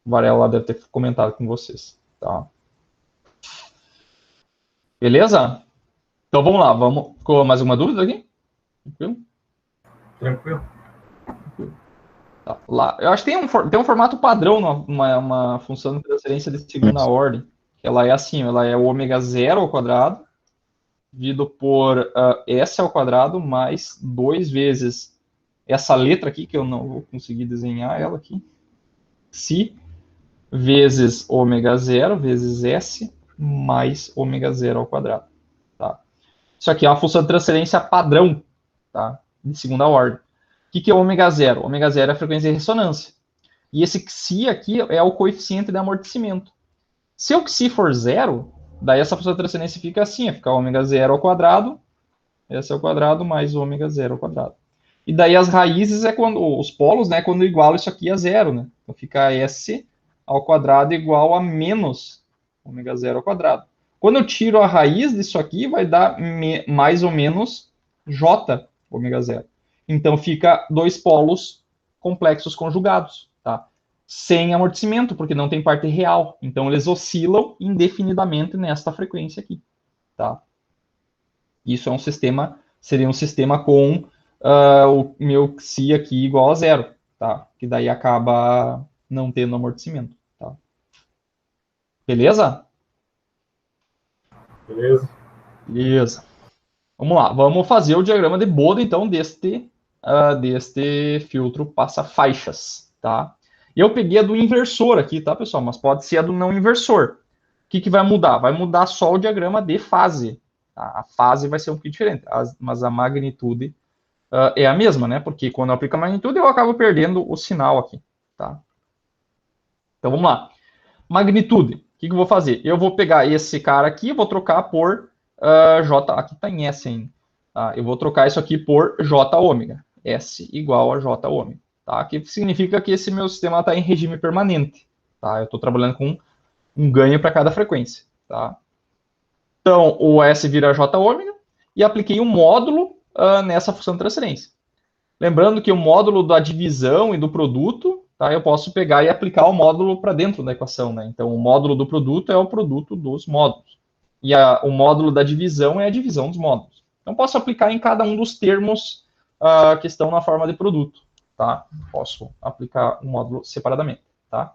Varela lá deve ter comentado com vocês. Tá? Beleza? Então vamos lá, Ficou mais uma dúvida aqui? Tranquilo? Tranquilo. Tá, lá. Eu acho que tem um formato padrão uma função de transferência de segunda ordem. Ela é assim, ela é o ômega zero ao quadrado, dividido por S ao quadrado, mais 2 vezes essa letra aqui, que eu não vou conseguir desenhar ela aqui, si, vezes ômega zero, vezes S, mais ômega zero ao quadrado. Tá? Isso aqui é uma função de transferência padrão, tá? De segunda ordem. O que é ômega zero? Ômega zero é a frequência de ressonância. E esse xi aqui é o coeficiente de amortecimento. Se o xi for zero, daí essa função de transferência fica assim, fica ômega zero ao quadrado, S ao quadrado mais ômega zero ao quadrado. E daí as raízes é quando, os polos, né, quando eu igualo isso aqui a zero, né? Então fica S ao quadrado igual a menos ômega zero ao quadrado. Quando eu tiro a raiz disso aqui, vai dar mais ou menos J ômega zero. Então fica dois polos complexos conjugados, tá? Sem amortecimento, porque não tem parte real. Então eles oscilam indefinidamente nesta frequência aqui, tá? Isso é um sistema, seria um sistema com o meu Xi aqui igual a zero, tá? Que daí acaba não tendo amortecimento, tá? Beleza? Beleza? Beleza. Vamos lá, vamos fazer o diagrama de Bode, então, deste filtro passa-faixas, tá? E eu peguei a do inversor aqui, tá, pessoal? Mas pode ser a do não inversor. O que vai mudar? Vai mudar só o diagrama de fase. Tá? A fase vai ser um pouquinho diferente, mas a magnitude é a mesma, né? Porque quando eu aplico a magnitude, eu acabo perdendo o sinal aqui, tá? Então, vamos lá. Magnitude. O que eu vou fazer? Eu vou pegar esse cara aqui, vou trocar por J. Aqui está em S ainda. Tá? Eu vou trocar isso aqui por J ômega. S igual a J ômega. Tá? Que significa que esse meu sistema está em regime permanente. Tá? Eu estou trabalhando com um ganho para cada frequência. Tá? Então, o S vira J ômega e apliquei um módulo nessa função de transferência. Lembrando que o módulo da divisão e do produto, tá, eu posso pegar e aplicar o módulo para dentro da equação. Né? Então, o módulo do produto é o produto dos módulos. E o módulo da divisão é a divisão dos módulos. Então, posso aplicar em cada um dos termos que estão na forma de produto. Tá? Posso aplicar o módulo separadamente. Tá?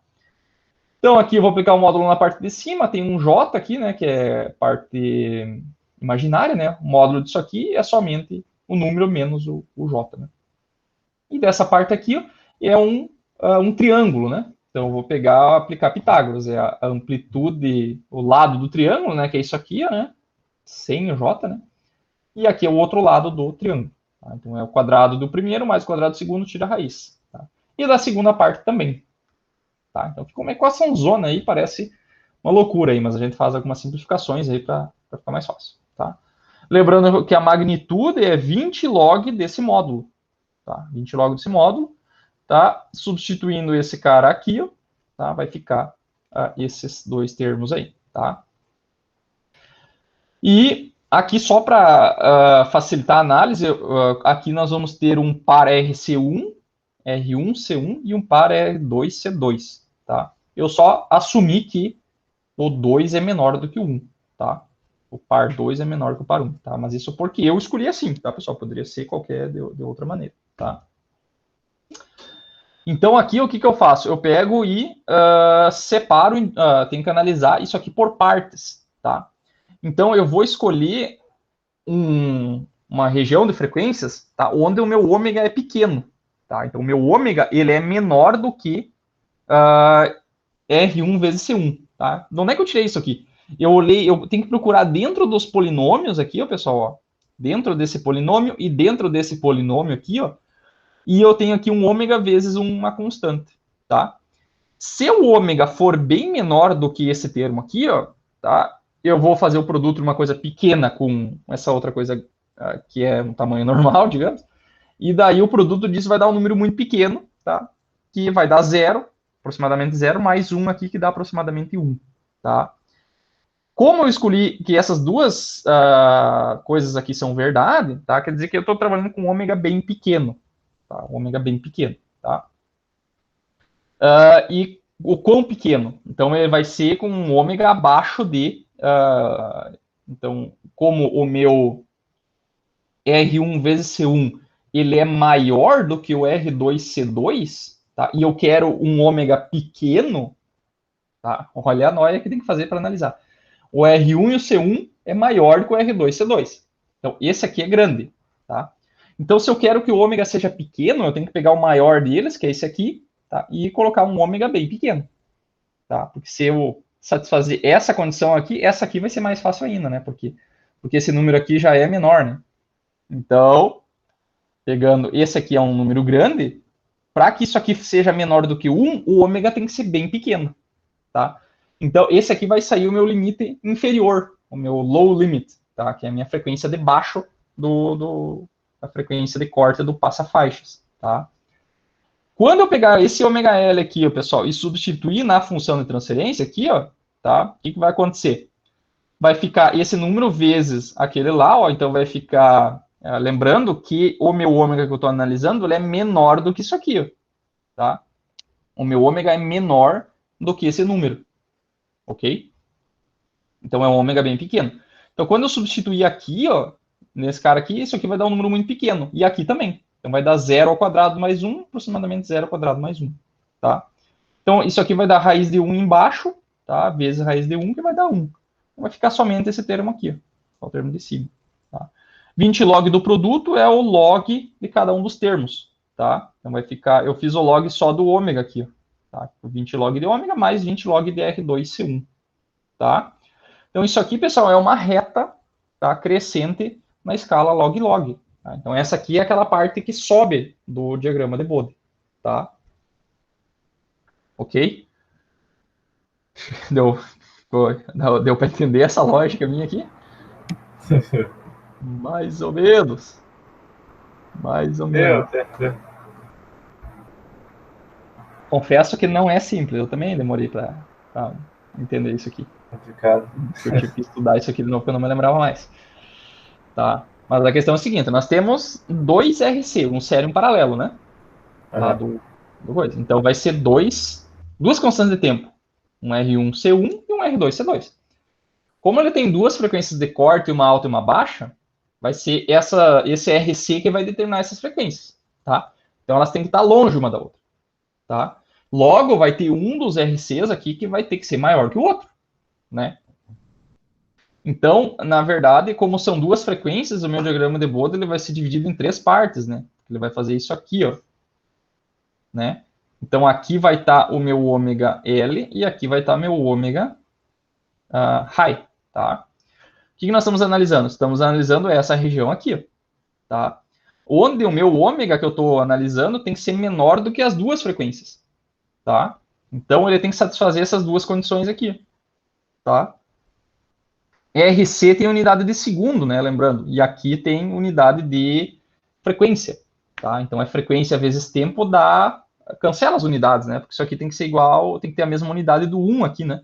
Então, aqui eu vou aplicar o módulo na parte de cima. Tem um J aqui, né, que é parte imaginária. Né? O módulo disso aqui é somente o número menos o J. Né? E dessa parte aqui ó, é um triângulo, né? Então, eu vou pegar, aplicar Pitágoras. É a amplitude, o lado do triângulo, né? Que é isso aqui, né? Sem o J, né? E aqui é o outro lado do triângulo. Tá? Então, é o quadrado do primeiro mais o quadrado do segundo, tira a raiz. Tá? E da segunda parte também. Tá? Então, fica uma equação zona aí, parece uma loucura aí, mas a gente faz algumas simplificações aí para ficar mais fácil. Tá? Lembrando que a magnitude é 20 log desse módulo. Tá? 20 log desse módulo, tá? Substituindo esse cara aqui, ó, tá? Vai ficar esses dois termos aí, tá? E aqui, só para facilitar a análise, aqui nós vamos ter um par RC1, R1C1 e um par R2C2, tá? Eu só assumi que o 2 é menor do que o 1, tá? O par 2 é menor que o par 1, tá? Mas isso porque eu escolhi assim, tá, pessoal? Poderia ser qualquer de outra maneira, tá? Então, aqui, o que eu faço? Eu pego e separo, tenho que analisar isso aqui por partes, tá? Então, eu vou escolher uma região de frequências, tá? Onde o meu ômega é pequeno, tá? Então, o meu ômega, ele é menor do que R1 vezes C1, tá? De onde é que eu tirei isso aqui? Eu tenho que procurar dentro dos polinômios aqui, ó, pessoal, ó, dentro desse polinômio e dentro desse polinômio aqui, ó, e eu tenho aqui um ômega vezes uma constante, tá? Se o ômega for bem menor do que esse termo aqui, ó, tá? Eu vou fazer o produto de uma coisa pequena com essa outra coisa que é um tamanho normal, digamos, e daí o produto disso vai dar um número muito pequeno, tá? Que vai dar zero, aproximadamente zero, mais um aqui que dá aproximadamente 1, tá? Como eu escolhi que essas duas coisas aqui são verdade, tá? Quer dizer que eu estou trabalhando com um ômega bem pequeno, tá? Um ômega bem pequeno, tá? E o quão pequeno? Então, ele vai ser com um ômega abaixo de... então, como o meu R1 vezes C1, ele é maior do que o R2C2, tá? E eu quero um ômega pequeno, tá? Olha a noia que tem que fazer para analisar. O R1 e o C1 é maior do que o R2C2. Então, esse aqui é grande, tá? Então, se eu quero que o ômega seja pequeno, eu tenho que pegar o maior deles, que é esse aqui, tá? E colocar um ômega bem pequeno, tá? Porque se eu satisfazer essa condição aqui, essa aqui vai ser mais fácil ainda, né? Porque esse número aqui já é menor, né? Então, pegando esse aqui é um número grande, para que isso aqui seja menor do que 1, o ômega tem que ser bem pequeno, tá? Então, esse aqui vai sair o meu limite inferior, o meu low limit, tá? Que é a minha frequência debaixo do a frequência de corte do passa-faixas, tá? Quando eu pegar esse ômega L aqui, ó, pessoal, e substituir na função de transferência aqui, ó, tá? O que vai acontecer? Vai ficar esse número vezes aquele lá, ó, então vai ficar... lembrando que o meu ômega que eu estou analisando, ele é menor do que isso aqui, ó, tá? O meu ômega é menor do que esse número, ok? Então é um ômega bem pequeno. Então quando eu substituir aqui, ó, nesse cara aqui, isso aqui vai dar um número muito pequeno. E aqui também. Então vai dar 0 ao quadrado mais 1, aproximadamente 0 ao quadrado mais 1, tá? Então isso aqui vai dar raiz de 1 embaixo, tá? Vezes raiz de 1, que vai dar 1. Então vai ficar somente esse termo aqui, ó, o termo de cima, tá? 20 log do produto é o log de cada um dos termos, tá? Então vai ficar, eu fiz o log só do ômega aqui, ó, tá? 20 log de ômega mais 20 log de R2C1, tá? Então isso aqui, pessoal, é uma reta, tá, crescente na escala log-log. Tá? Então essa aqui é aquela parte que sobe do diagrama de Bode, tá? Ok? Deu para entender essa lógica minha aqui? Mais ou menos. Mais ou menos. Confesso que não é simples. Eu também demorei para entender isso aqui. Complicado. Eu tive que estudar isso aqui de novo, porque eu não me lembrava mais. Tá? Mas a questão é a seguinte, nós temos dois RC, um série e um paralelo, né? Lá do coisa. Então vai ser duas constantes de tempo. Um R1C1 e um R2C2. Como ele tem duas frequências de corte, uma alta e uma baixa, vai ser esse RC que vai determinar essas frequências, tá? Então elas têm que estar longe uma da outra, tá? Logo, vai ter um dos RCs aqui que vai ter que ser maior que o outro, né? Então, na verdade, como são duas frequências, o meu diagrama de Bode ele vai ser dividido em três partes, né? Ele vai fazer isso aqui, ó, né? Então, aqui vai estar o meu ômega L e aqui vai estar meu ômega high, tá? O que nós estamos analisando? Estamos analisando essa região aqui, tá? Onde o meu ômega que eu estou analisando tem que ser menor do que as duas frequências, tá? Então, ele tem que satisfazer essas duas condições aqui, tá? RC tem unidade de segundo, né? Lembrando, e aqui tem unidade de frequência, tá? Então, é frequência vezes tempo cancela as unidades, né? Porque isso aqui tem que ser igual, tem que ter a mesma unidade do 1 aqui, né?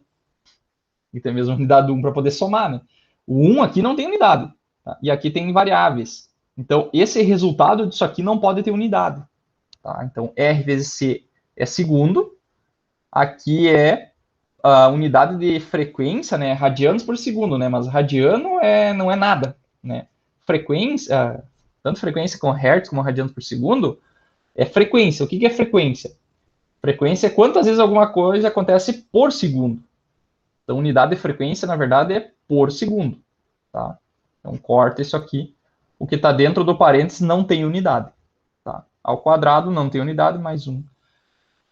Tem que ter a mesma unidade do 1 para poder somar, né? O 1 aqui não tem unidade, tá? E aqui tem variáveis. Então, esse resultado disso aqui não pode ter unidade, tá? Então, R vezes C é segundo, aqui é a unidade de frequência, né, radianos por segundo, né, mas radiano não é nada, né, frequência, tanto frequência com hertz como radianos por segundo, é frequência. O que é frequência? Frequência é quantas vezes alguma coisa acontece por segundo. Então, unidade de frequência, na verdade, é por segundo, tá? Então, corta isso aqui. O que está dentro do parênteses não tem unidade, tá? Ao quadrado não tem unidade, mais um.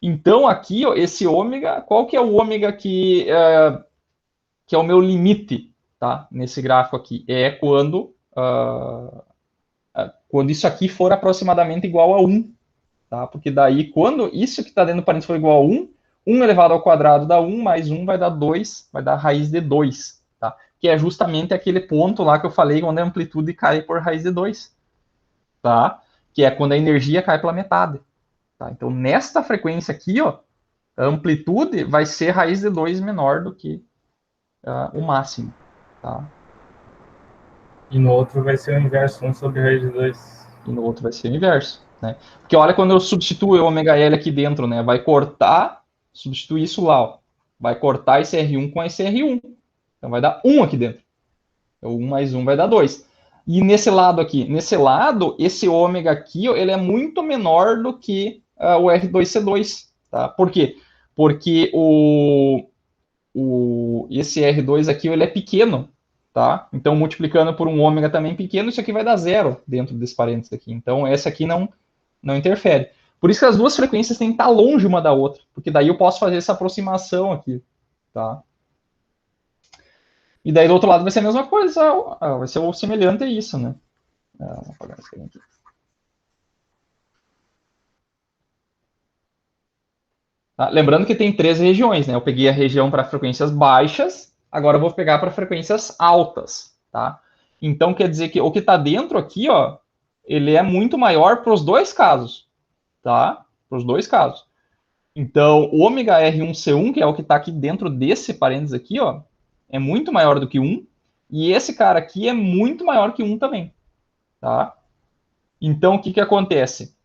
Então, aqui, ó, esse ômega, qual que é o ômega que é o meu limite, tá? Nesse gráfico aqui? É quando isso aqui for aproximadamente igual a 1, tá? Porque daí, quando isso que está dentro do parênteses for igual a 1, 1 elevado ao quadrado dá 1, mais 1 vai dar 2, vai dar raiz de 2, tá? Que é justamente aquele ponto lá que eu falei, onde a amplitude cai por raiz de 2, tá? Que é quando a energia cai pela metade. Tá? Então, nesta frequência aqui, ó, a amplitude vai ser raiz de 2 menor do que o máximo. Tá? E no outro vai ser o inverso, 1 sobre raiz de 2. E no outro vai ser o inverso. Né? Porque olha quando eu substituo o ômega L aqui dentro, né? Vai cortar, substituir isso lá, ó. Vai cortar esse R1 com esse R1. Então vai dar 1 aqui dentro. Então 1 mais 1 vai dar 2. E nesse lado aqui, esse ômega aqui, ó, ele é muito menor do que o R2C2, tá? Por quê? Porque esse R2 aqui, ele é pequeno, tá? Então, multiplicando por um ômega também pequeno, isso aqui vai dar 0 dentro desse parênteses aqui. Então, essa aqui não interfere. Por isso que as duas frequências têm que estar longe uma da outra, porque daí eu posso fazer essa aproximação aqui, tá? E daí do outro lado vai ser a mesma coisa, vai ser o semelhante a isso, né? Vou apagar isso aqui. Tá? Lembrando que tem 3 regiões, né? Eu peguei a região para frequências baixas, agora eu vou pegar para frequências altas, tá? Então, quer dizer que o que está dentro aqui, ó, ele é muito maior para os dois casos, tá? Para os dois casos. Então, o ômega R1C1, que é o que está aqui dentro desse parênteses aqui, ó, é muito maior do que 1, e esse cara aqui é muito maior que 1 também, tá? Então, o que acontece?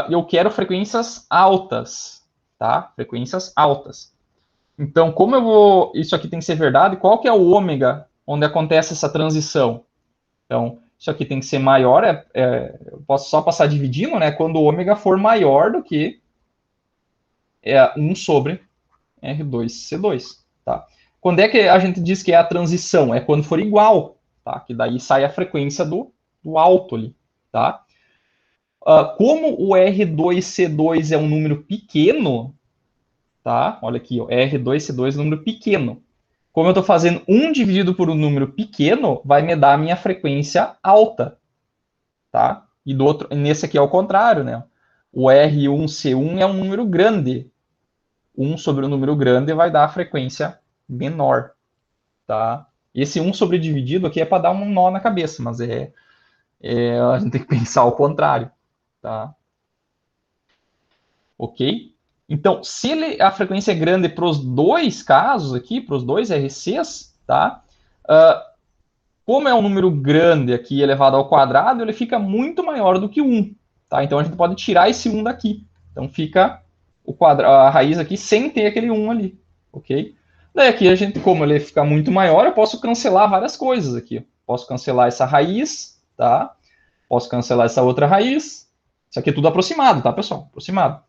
Eu quero frequências altas, tá? Frequências altas. Então, como eu vou... Isso aqui tem que ser verdade, qual que é o ômega onde acontece essa transição? Então, isso aqui tem que ser maior, eu posso só passar dividindo, né? Quando o ômega for maior do que 1 sobre R2C2, tá? Quando é que a gente diz que é a transição? É quando for igual, tá? Que daí sai a frequência do alto ali, tá? Como o R2C2 é um número pequeno, tá? Olha aqui, ó, R2C2 é um número pequeno. Como eu estou fazendo 1 dividido por um número pequeno, vai me dar a minha frequência alta, tá? E do outro, nesse aqui é o contrário, né? O R1C1 é um número grande. 1 sobre o número grande vai dar a frequência menor, tá? Esse 1 sobre dividido aqui é para dar um nó na cabeça, mas a gente tem que pensar ao contrário, tá? Ok? Então, se a frequência é grande para os dois casos aqui, para os dois RCs, tá? Como é um número grande aqui elevado ao quadrado, ele fica muito maior do que 1, tá? Então, a gente pode tirar esse 1 daqui. Então, fica a raiz aqui sem ter aquele 1 ali, ok? Daí aqui, como ele fica muito maior, eu posso cancelar várias coisas aqui. Posso cancelar essa raiz, tá? Posso cancelar essa outra raiz. Isso aqui é tudo aproximado, tá, pessoal? Aproximado.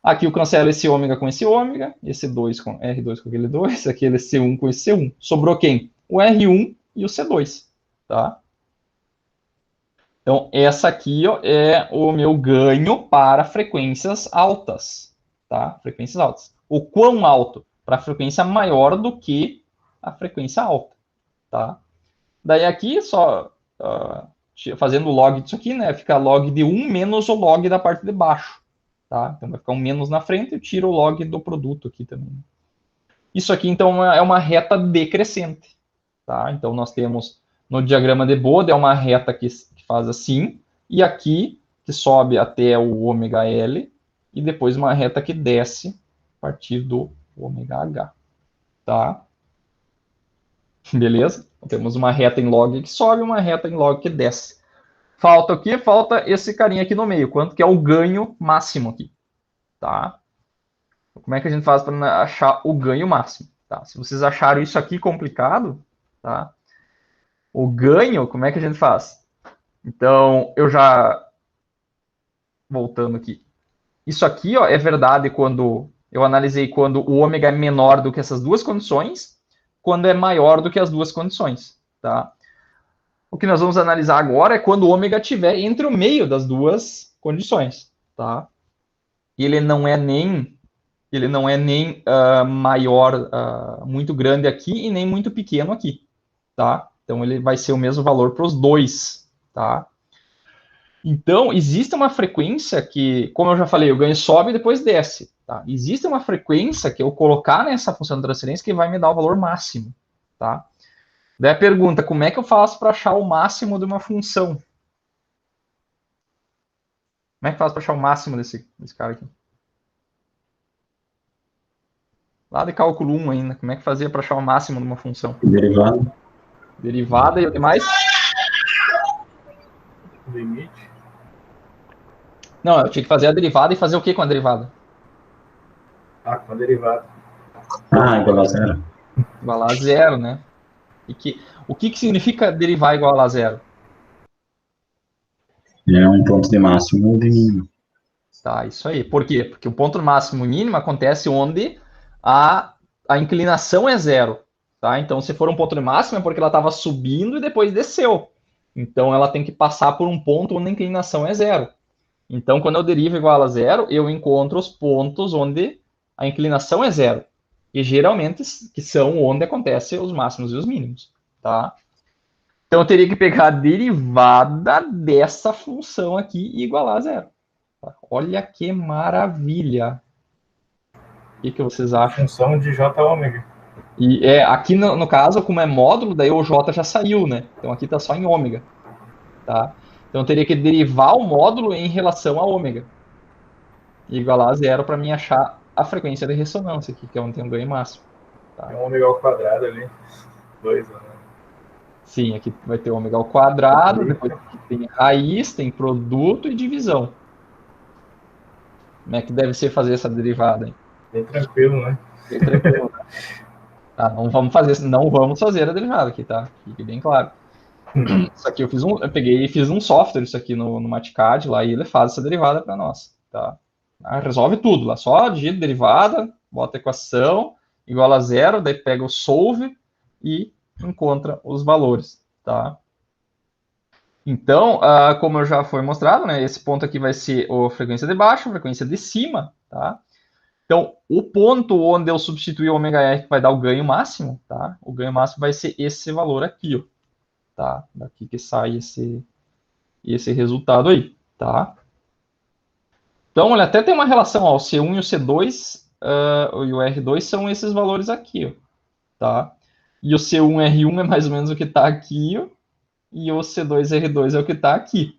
Aqui eu cancelo esse ômega com esse ômega, esse 2 com R2 com aquele 2, aquele C1 com esse C1. Sobrou quem? O R1 e o C2, tá? Então, essa aqui ó, é o meu ganho para frequências altas, tá? Frequências altas. O quão alto? Para frequência maior do que a frequência alta, tá? Daí aqui, só fazendo o log disso aqui, né? Fica log de 1 menos o log da parte de baixo, tá? Então vai ficar um menos na frente e tiro o log do produto aqui também. Isso aqui, então, é uma reta decrescente, tá? Então nós temos no diagrama de Bode é uma reta que faz assim, e aqui que sobe até o ômega L, e depois uma reta que desce a partir do ômega H, tá? Beleza? Então, temos uma reta em log que sobe e uma reta em log que desce. Falta o quê? Falta esse carinha aqui no meio, quanto que é o ganho máximo aqui, tá? Como é que a gente faz para achar o ganho máximo? Tá? Se vocês acharam isso aqui complicado, tá? O ganho, como é que a gente faz? Então, voltando aqui. Isso aqui ó, é verdade quando eu analisei quando o ômega é menor do que essas duas condições, quando é maior do que as duas condições, tá? O que nós vamos analisar agora é quando o ômega estiver entre o meio das duas condições, tá? E ele não é nem maior, muito grande aqui e nem muito pequeno aqui, tá? Então, ele vai ser o mesmo valor para os dois, tá? Então, existe uma frequência que, como eu já falei, o ganho sobe e depois desce, tá? Existe uma frequência que eu colocar nessa função de transferência que vai me dar o valor máximo, tá? Daí a pergunta, como é que eu faço para achar o máximo de uma função? Como é que eu faço para achar o máximo desse cara aqui? Lá de cálculo 1 ainda, como é que fazia para achar o máximo de uma função? Derivada. Derivada e o que mais? Limite. Não, eu tinha que fazer a derivada e fazer o que com a derivada? Com a derivada. Igual a zero. Igual a zero, né? O que significa derivar igual a zero? É um ponto de máximo ou de mínimo. Tá, isso aí. Por quê? Porque o ponto máximo e mínimo acontece onde a inclinação é zero. Tá? Então, se for um ponto de máximo, é porque ela estava subindo e depois desceu. Então, ela tem que passar por um ponto onde a inclinação é zero. Então, quando eu derivo igual a zero, eu encontro os pontos onde a inclinação é zero. E geralmente que são onde acontecem os máximos e os mínimos. Tá? Então, eu teria que pegar a derivada dessa função aqui e igualar a zero. Olha que maravilha. O que vocês acham? Função de J ômega. E aqui no caso, como é módulo, daí o J já saiu, né? Então aqui tá só em ômega, tá? Então eu teria que derivar o módulo em relação a ômega. E igualar a zero para mim achar a frequência de ressonância aqui, que é onde tem um ganho máximo. Tá? É um ômega ao quadrado ali. 2, né? Sim, aqui vai ter ômega ao quadrado, depois aqui tem raiz, tem produto e divisão. Como é que deve ser fazer essa derivada? Hein? Bem tranquilo, né? Bem tranquilo. Tá, não vamos fazer a derivada aqui, tá? Fique bem claro. Isso aqui eu peguei e fiz um software isso aqui no Mathcad lá e ele faz essa derivada para nós, tá? Resolve tudo lá, só digita derivada, bota a equação igual a zero, daí pega o solve e encontra os valores, tá? Então, como já foi mostrado, né, esse ponto aqui vai ser a frequência de baixo, a frequência de cima, tá? Então, o ponto onde eu substituir o ômega R que vai dar o ganho máximo, tá? O ganho máximo vai ser esse valor aqui, ó, tá? Daqui que sai esse resultado aí, tá? Então, ele até tem uma relação, ó, o C1 e o C2 e o R2 são esses valores aqui, ó, tá? E o C1R1 é mais ou menos o que está aqui, ó, e o C2R2 é o que está aqui,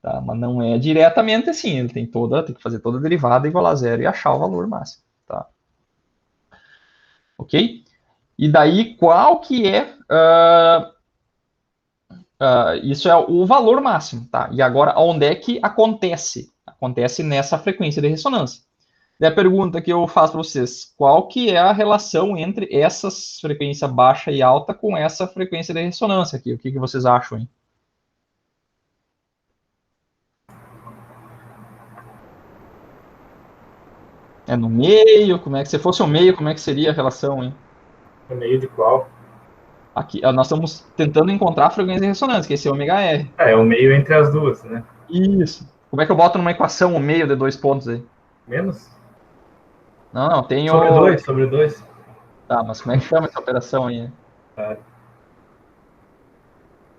tá? Mas não é diretamente assim, ele tem que fazer toda a derivada igual a zero e achar o valor máximo, tá? Ok? E daí, qual que é... isso é o valor máximo, tá? E agora, onde é que acontece? Acontece nessa frequência de ressonância. E a pergunta que eu faço para vocês, qual que é a relação entre essa frequência baixa e alta com essa frequência de ressonância aqui? O que vocês acham, hein? É no meio? Como é que, se fosse o meio, como é que seria a relação, hein? No meio de qual? Aqui, nós estamos tentando encontrar a frequência de ressonância, que é esse ômega R. É o meio entre as duas, né? Isso. Como é que eu boto numa equação o meio de 2 pontos aí? Menos? Não, tem Sobre o... 2, sobre 2. Tá, mas como é que chama essa operação aí? Tá.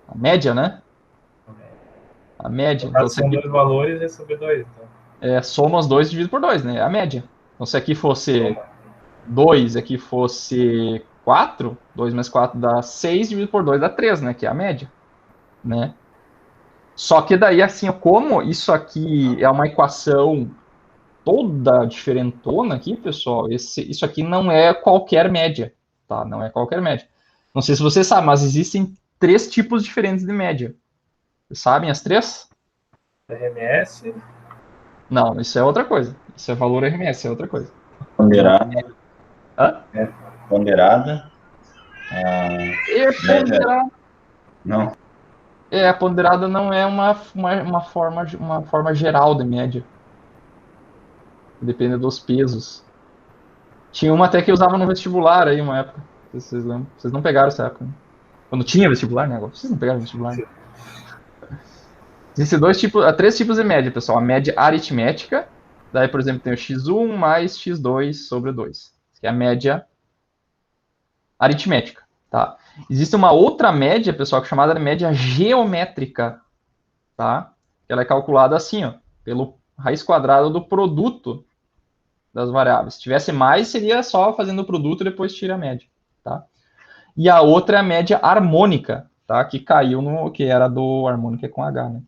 A média, né? A média. No Então, caso, se são aqui dois valores, é sobre 2. Então. soma os dois dividido por 2, né? É a média. Então, se aqui fosse Toma. 2, aqui fosse 4, 2 mais 4 dá 6, dividido por 2 dá 3, né? Que é a média, né? Só que daí, assim, como isso aqui é uma equação toda diferentona aqui, pessoal, isso aqui não é qualquer média, tá? Não é qualquer média. Não sei se vocês sabem, mas existem 3 tipos diferentes de média. Vocês sabem as 3? RMS. Não, isso é outra coisa. Isso é valor RMS, é outra coisa. Ponderada. Hã? Ponderada. E ponderada. Não. A ponderada não é uma forma geral de média. Depende dos pesos. Tinha uma até que eu usava no vestibular aí, uma época. Não sei se vocês lembram. Vocês não pegaram essa época, né? Quando tinha vestibular, né? Agora vocês não pegaram vestibular, né? Existem 3 tipos de média, pessoal. A média aritmética. Daí, por exemplo, tem o x1 mais x2 sobre 2. Que é a média aritmética, tá? Existe uma outra média, pessoal, que é chamada de média geométrica, tá? Ela é calculada assim, ó, pelo raiz quadrada do produto das variáveis. Se tivesse mais, seria só fazendo o produto e depois tira a média, tá? E a outra é a média harmônica, tá? Que caiu no que era do harmônica com H, né?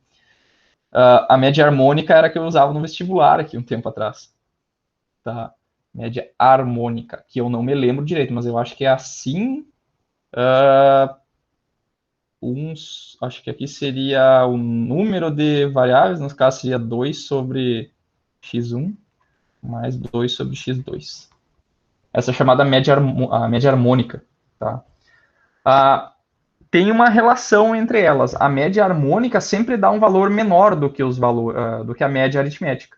A média harmônica era a que eu usava no vestibular aqui um tempo atrás, tá? Média harmônica, que eu não me lembro direito, mas eu acho que é assim. Acho que aqui seria o número de variáveis, no caso seria 2 sobre x1 mais 2 sobre x2. Essa é chamada a média harmônica, tá? Tem uma relação entre elas. A média harmônica sempre dá um valor menor do que do que a média aritmética.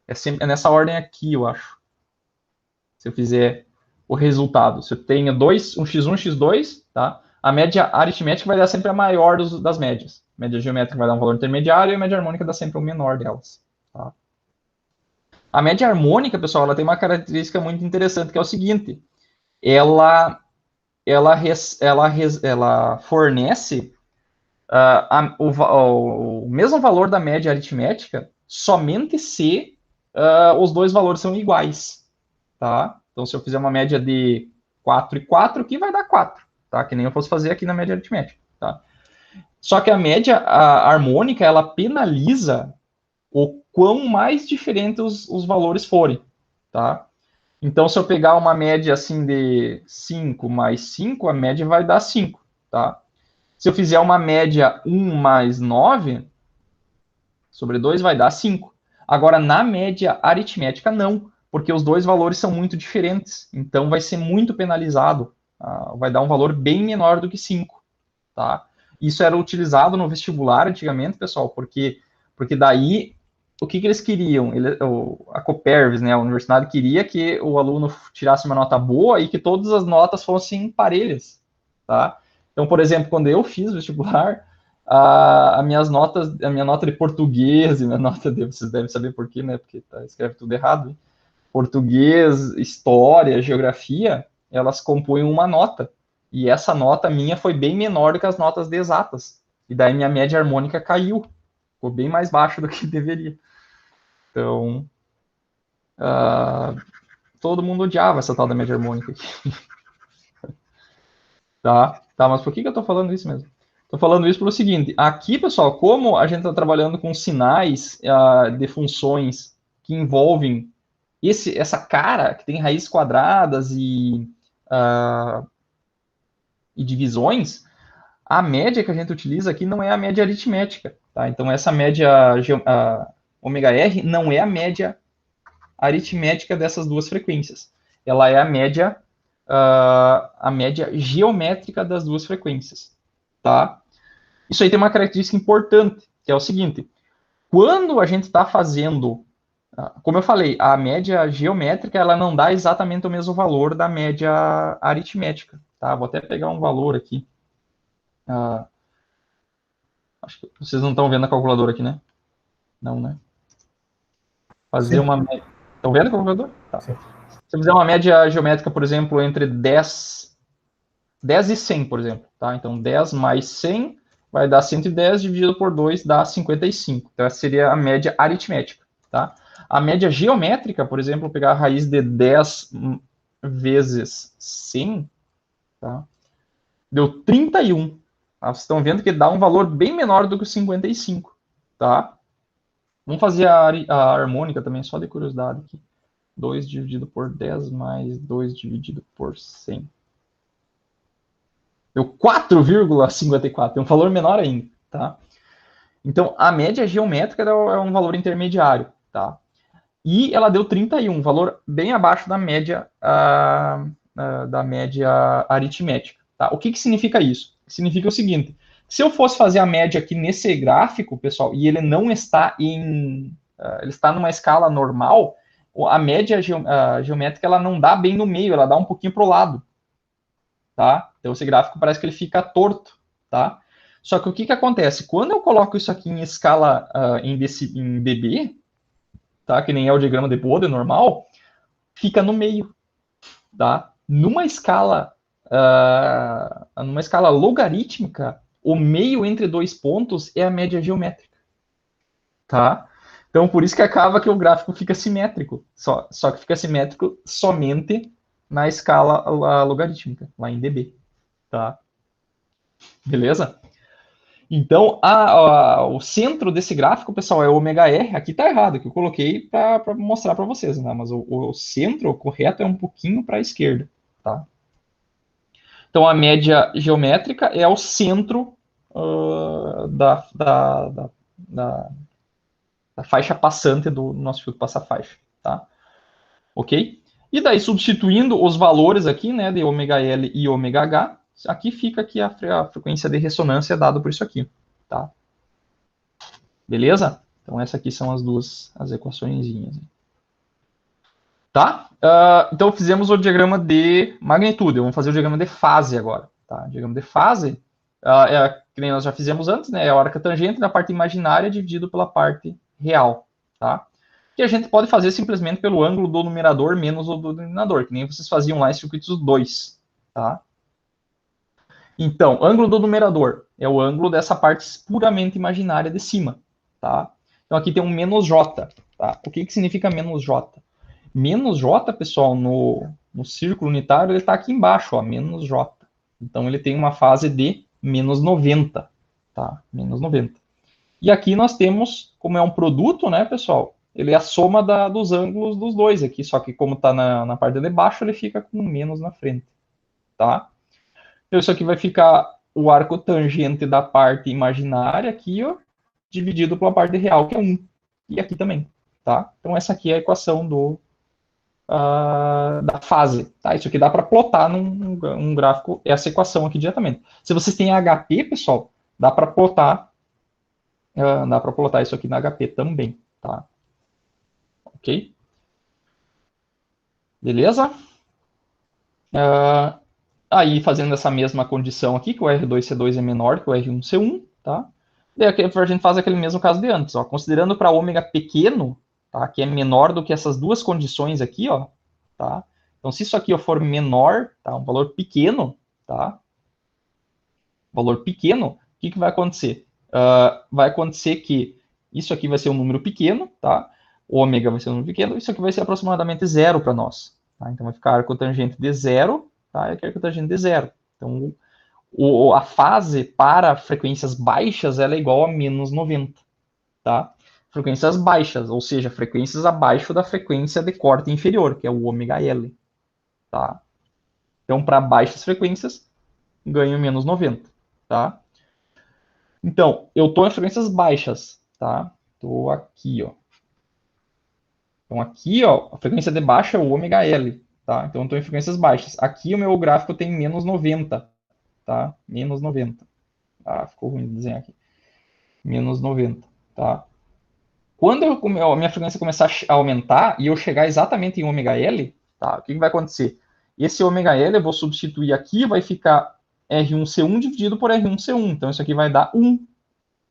É nessa ordem aqui, eu acho. Se eu fizer o resultado, se eu tenho um x1, x2, tá? A média aritmética vai dar sempre a maior das médias. A média geométrica vai dar um valor intermediário e a média harmônica dá sempre o menor delas, tá? A média harmônica, pessoal, ela tem uma característica muito interessante, que é o seguinte: ela fornece o mesmo valor da média aritmética somente se os dois valores são iguais, tá? Então, se eu fizer uma média de 4 e 4, aqui vai dar 4, tá? Que nem eu fosse fazer aqui na média aritmética, tá? Só que a média harmônica, ela penaliza o quão mais diferentes os valores forem, tá? Então, se eu pegar uma média assim de 5 mais 5, a média vai dar 5, tá? Se eu fizer uma média 1 mais 9 sobre 2, vai dar 5. Agora, na média aritmética, não, porque os dois valores são muito diferentes. Então, vai ser muito penalizado. Vai dar um valor bem menor do que 5, tá? Isso era utilizado no vestibular antigamente, pessoal, porque daí, o que eles queriam? A Copervis, né, a universidade, queria que o aluno tirasse uma nota boa e que todas as notas fossem parelhas, tá? Então, por exemplo, quando eu fiz vestibular, a minha nota de português, e minha nota de, vocês devem saber por quê, né, porque escreve tudo errado, hein? Português, história, geografia, elas compõem uma nota. E essa nota minha foi bem menor do que as notas de exatas. E daí minha média harmônica caiu. Ficou bem mais baixo do que deveria. Então, todo mundo odiava essa tal da média harmônica aqui. Tá, mas por que eu tô falando isso mesmo? Tô falando isso pelo seguinte, aqui, pessoal, como a gente está trabalhando com sinais de funções que envolvem essa cara, que tem raízes quadradas e divisões, a média que a gente utiliza aqui não é a média aritmética, tá? Então, essa média ômega R não é a média aritmética dessas duas frequências. Ela é a média geométrica das duas frequências, tá? Isso aí tem uma característica importante, que é o seguinte, quando a gente está fazendo, como eu falei, a média geométrica, ela não dá exatamente o mesmo valor da média aritmética, tá? Vou até pegar um valor aqui. Acho que vocês não estão vendo a calculadora aqui, né? Não, né? Fazer uma média... Estão vendo a calculadora? Tá. Se eu fizer uma média geométrica, por exemplo, entre 10 e 100, por exemplo, tá? Então, 10 mais 100 vai dar 110, dividido por 2 dá 55. Então, essa seria a média aritmética, tá? A média geométrica, por exemplo, vou pegar a raiz de 10 vezes 100, tá? Deu 31. Tá? Vocês estão vendo que dá um valor bem menor do que o 55, tá? Vamos fazer a harmônica também, só de curiosidade aqui. 2 dividido por 10 mais 2 dividido por 100. Deu 4,54, é um valor menor ainda, tá? Então, a média geométrica é um valor intermediário, tá? E ela deu 31, um valor bem abaixo da média aritmética, tá? O que significa isso? Significa o seguinte, se eu fosse fazer a média aqui nesse gráfico, pessoal, e ele não está ele está numa escala normal, a média geométrica ela não dá bem no meio, ela dá um pouquinho para o lado, tá? Então, esse gráfico parece que ele fica torto, tá? Só que o que acontece? Quando eu coloco isso aqui em escala em dB, tá? Que nem é o diagrama de Bode normal, fica no meio, tá? Numa escala logarítmica, o meio entre dois pontos é a média geométrica, tá? Então, por isso que acaba que o gráfico fica simétrico, só que fica simétrico somente na escala logarítmica, lá em dB, tá? Beleza? Então, o centro desse gráfico, pessoal, é o ômega R. Aqui tá errado, que eu coloquei para mostrar para vocês, né? Mas o centro correto é um pouquinho para a esquerda, tá? Então, a média geométrica é o centro da faixa passante do nosso filtro passa-faixa, tá? Ok? E daí, substituindo os valores aqui, né, de ômega L e ômega H, aqui fica aqui a frequência de ressonância dada por isso aqui, tá? Beleza? Então, essas aqui são as equaçõezinhas. Tá? Então, fizemos o diagrama de magnitude. Vamos fazer o diagrama de fase agora. Tá? O diagrama de fase, que nem nós já fizemos antes, né? É a hora que a tangente da parte imaginária dividido pela parte real, tá? Que a gente pode fazer simplesmente pelo ângulo do numerador menos o do denominador, que nem vocês faziam lá em circuitos 2, tá? Então, ângulo do numerador é o ângulo dessa parte puramente imaginária de cima, tá? Então, aqui tem um menos j, tá? O que significa menos j? Menos j, pessoal, no círculo unitário, ele está aqui embaixo, ó, menos j. Então, ele tem uma fase de menos 90, tá? Menos 90. E aqui nós temos, como é um produto, né, pessoal, ele é a soma dos ângulos dos dois aqui, só que como está na parte de baixo, ele fica com menos na frente, tá? Então isso aqui vai ficar o arco tangente da parte imaginária aqui, ó, dividido pela parte real, que é 1. E aqui também, tá? Então essa aqui é a equação da fase, tá? Isso aqui dá para plotar num gráfico, essa equação aqui diretamente. Se vocês têm HP, pessoal, dá para plotar isso aqui na HP também, tá? Ok? Beleza? Aí, fazendo essa mesma condição aqui, que o R2C2 é menor que o R1C1, tá? Daí aqui a gente faz aquele mesmo caso de antes, ó. Considerando para ômega pequeno, tá? Que é menor do que essas duas condições aqui, ó, tá? Então, se isso aqui for menor, tá? Um valor pequeno, tá? Valor pequeno, o que vai acontecer? Vai acontecer que isso aqui vai ser um número pequeno, tá? Ômega vai ser um número pequeno, isso aqui vai ser aproximadamente zero para nós. Tá? Então vai ficar arco tangente de zero, tá? E aqui arco tangente de zero. Então a fase para frequências baixas ela é igual a menos 90, tá? Frequências baixas, ou seja, frequências abaixo da frequência de corte inferior, que é o ômega L, tá? Então para baixas frequências ganho menos 90, tá? Então, eu estou em frequências baixas, tá? Estou aqui, ó. Então, aqui, ó, a frequência de baixa é o ômega L, tá? Então, eu estou em frequências baixas. Aqui, o meu gráfico tem menos 90, tá? Menos 90. Ah, ficou ruim de desenhar aqui. Menos 90, tá? Quando a minha frequência começar a aumentar e eu chegar exatamente em ômega L, tá? O que vai acontecer? Esse ômega L eu vou substituir aqui, vai ficar R1C1 dividido por R1C1. Então, isso aqui vai dar 1,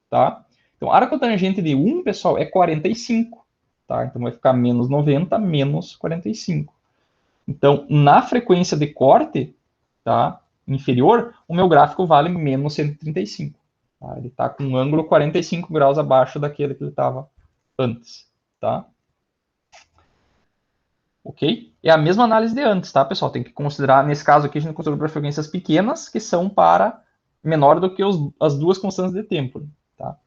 tá? Então, a arco tangente de 1, pessoal, é 45, tá? Então, vai ficar menos 90 menos 45. Então, na frequência de corte, tá? Inferior, o meu gráfico vale menos 135. Tá? Ele está com um ângulo 45 graus abaixo daquele que ele estava antes, tá? Ok? É a mesma análise de antes, tá, pessoal? Tem que considerar, nesse caso aqui, a gente considera para frequências pequenas, que são para menor do que as duas constantes de tempo, tá?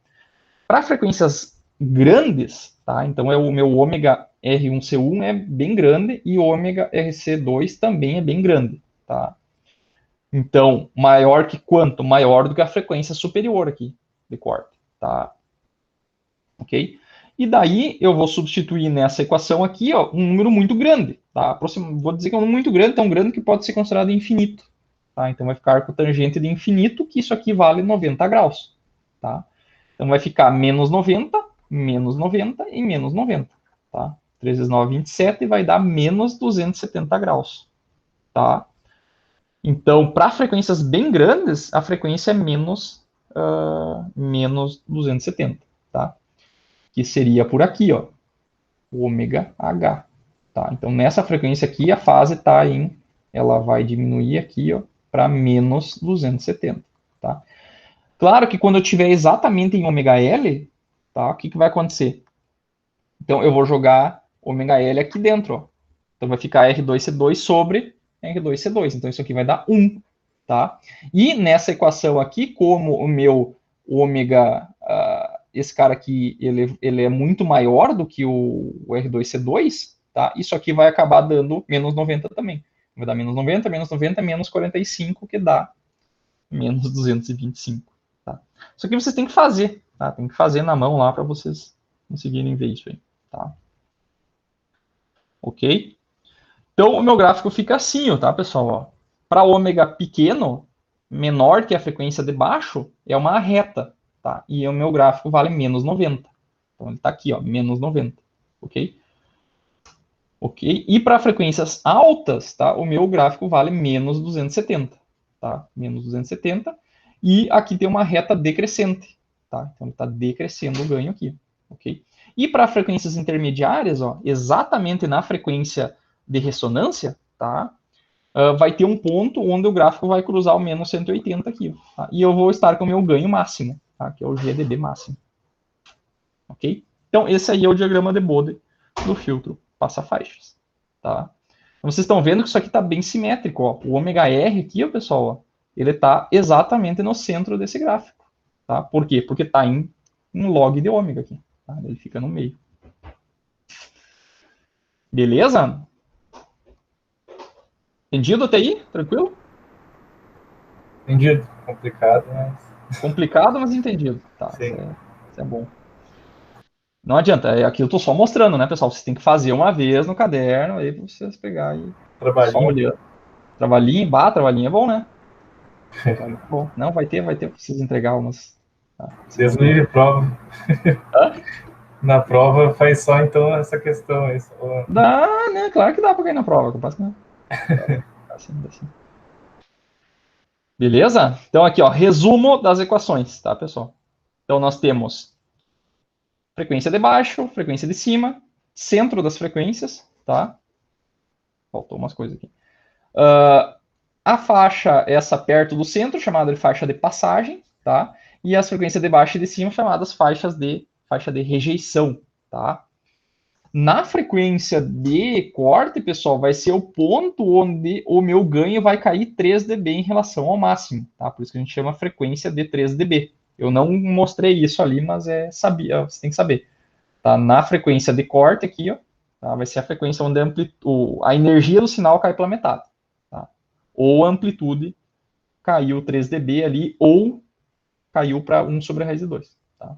Para frequências grandes, tá? Então o meu ômega R1C1 é bem grande e o ômega RC2 também é bem grande, tá? Então, maior que quanto? Maior do que a frequência superior aqui de corte, tá? Ok? E daí eu vou substituir nessa equação aqui, ó, um número muito grande, tá? Vou dizer que é um número muito grande, tão grande que pode ser considerado infinito, tá? Então vai ficar com tangente de infinito, que isso aqui vale 90 graus, tá? Então vai ficar menos 90 e menos 90, tá? 3 vezes 9, 27 e vai dar menos 270 graus, tá? Então, para frequências bem grandes, a frequência é menos 270, tá? Que seria por aqui, ó, ômega H, tá? Então, nessa frequência aqui, a fase tá ela vai diminuir aqui, ó, para menos 270, tá? Claro que quando eu estiver exatamente em ômega L, tá? O que vai acontecer? Então, eu vou jogar ômega L aqui dentro, ó. Então, vai ficar R2C2 sobre R2C2. Então, isso aqui vai dar 1, tá? E nessa equação aqui, como o meu ômega, esse cara aqui, ele é muito maior do que o R2C2, tá? Isso aqui vai acabar dando menos 90 também. Vai dar menos 90, menos 45, que dá menos 225, tá? Isso aqui vocês têm que fazer, tá? Tem que fazer na mão lá para vocês conseguirem ver isso aí, tá? Ok? Então, o meu gráfico fica assim, tá, pessoal? Para ômega pequeno, menor que a frequência de baixo, é uma reta, tá? E o meu gráfico vale menos 90. Então, ele está aqui, ó, menos 90, ok? Ok? E para frequências altas, tá? O meu gráfico vale menos 270, tá? Menos 270. E aqui tem uma reta decrescente, tá? Então, ele está decrescendo o ganho aqui, ok? E para frequências intermediárias, ó, exatamente na frequência de ressonância, tá? Vai ter um ponto onde o gráfico vai cruzar o menos 180 aqui, tá? E eu vou estar com o meu ganho máximo, tá? Que é o GDB máximo, ok? Então, esse aí é o diagrama de Bode do filtro passa-faixas, tá? Então, vocês estão vendo que isso aqui está bem simétrico, ó. O ômega R aqui, ó, pessoal, ó, ele está exatamente no centro desse gráfico, tá? Por quê? Porque está em log de ômega aqui, tá? Ele fica no meio. Beleza? Entendido até aí? Tranquilo? Entendido. Complicado, mas... Complicado, mas entendido. Tá, Sim. isso é bom. Não adianta, aqui eu tô só mostrando, né, pessoal? Vocês têm que fazer uma vez no caderno, aí pra vocês pegarem e só Trabalhinho. olhando. Trabalhinho é bom, né? Trabalhinho é bom. Não, vai ter, preciso entregar umas. Tá, Deus me livre, prova. Hã? Na prova faz só, então, essa questão aí. Só... Dá, né? Claro que dá pra cair na prova, capaz que não. Dá sim, dá sim. Beleza? Então aqui, ó, resumo das equações, tá, pessoal? Então nós temos frequência de baixo, frequência de cima, centro das frequências, tá? Faltou umas coisas aqui. A faixa, essa perto do centro, chamada de faixa de passagem, tá? E as frequências de baixo e de cima, chamadas faixa de rejeição, tá? Na frequência de corte, pessoal, vai ser o ponto onde o meu ganho vai cair 3 dB em relação ao máximo, tá? Por isso que a gente chama frequência de 3 dB. Eu não mostrei isso ali, mas sabia, você tem que saber. Tá? Na frequência de corte aqui, ó, tá? Vai ser a frequência onde a energia do sinal cai pela metade. Tá? Ou a amplitude caiu 3 dB ali, ou caiu para 1 sobre a raiz de 2. Tá?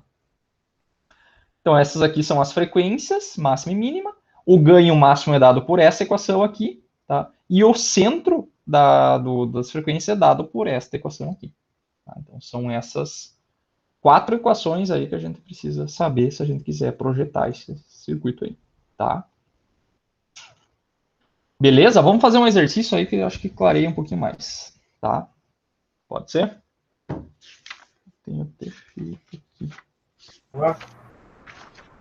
Então, essas aqui são as frequências, máxima e mínima. O ganho máximo é dado por essa equação aqui, tá? E o centro das frequências é dado por esta equação aqui. Tá? Então, são essas 4 equações aí que a gente precisa saber se a gente quiser projetar esse circuito aí, tá? Beleza? Vamos fazer um exercício aí que eu acho que clareia um pouquinho mais, tá? Pode ser? Tenho que ter feito aqui.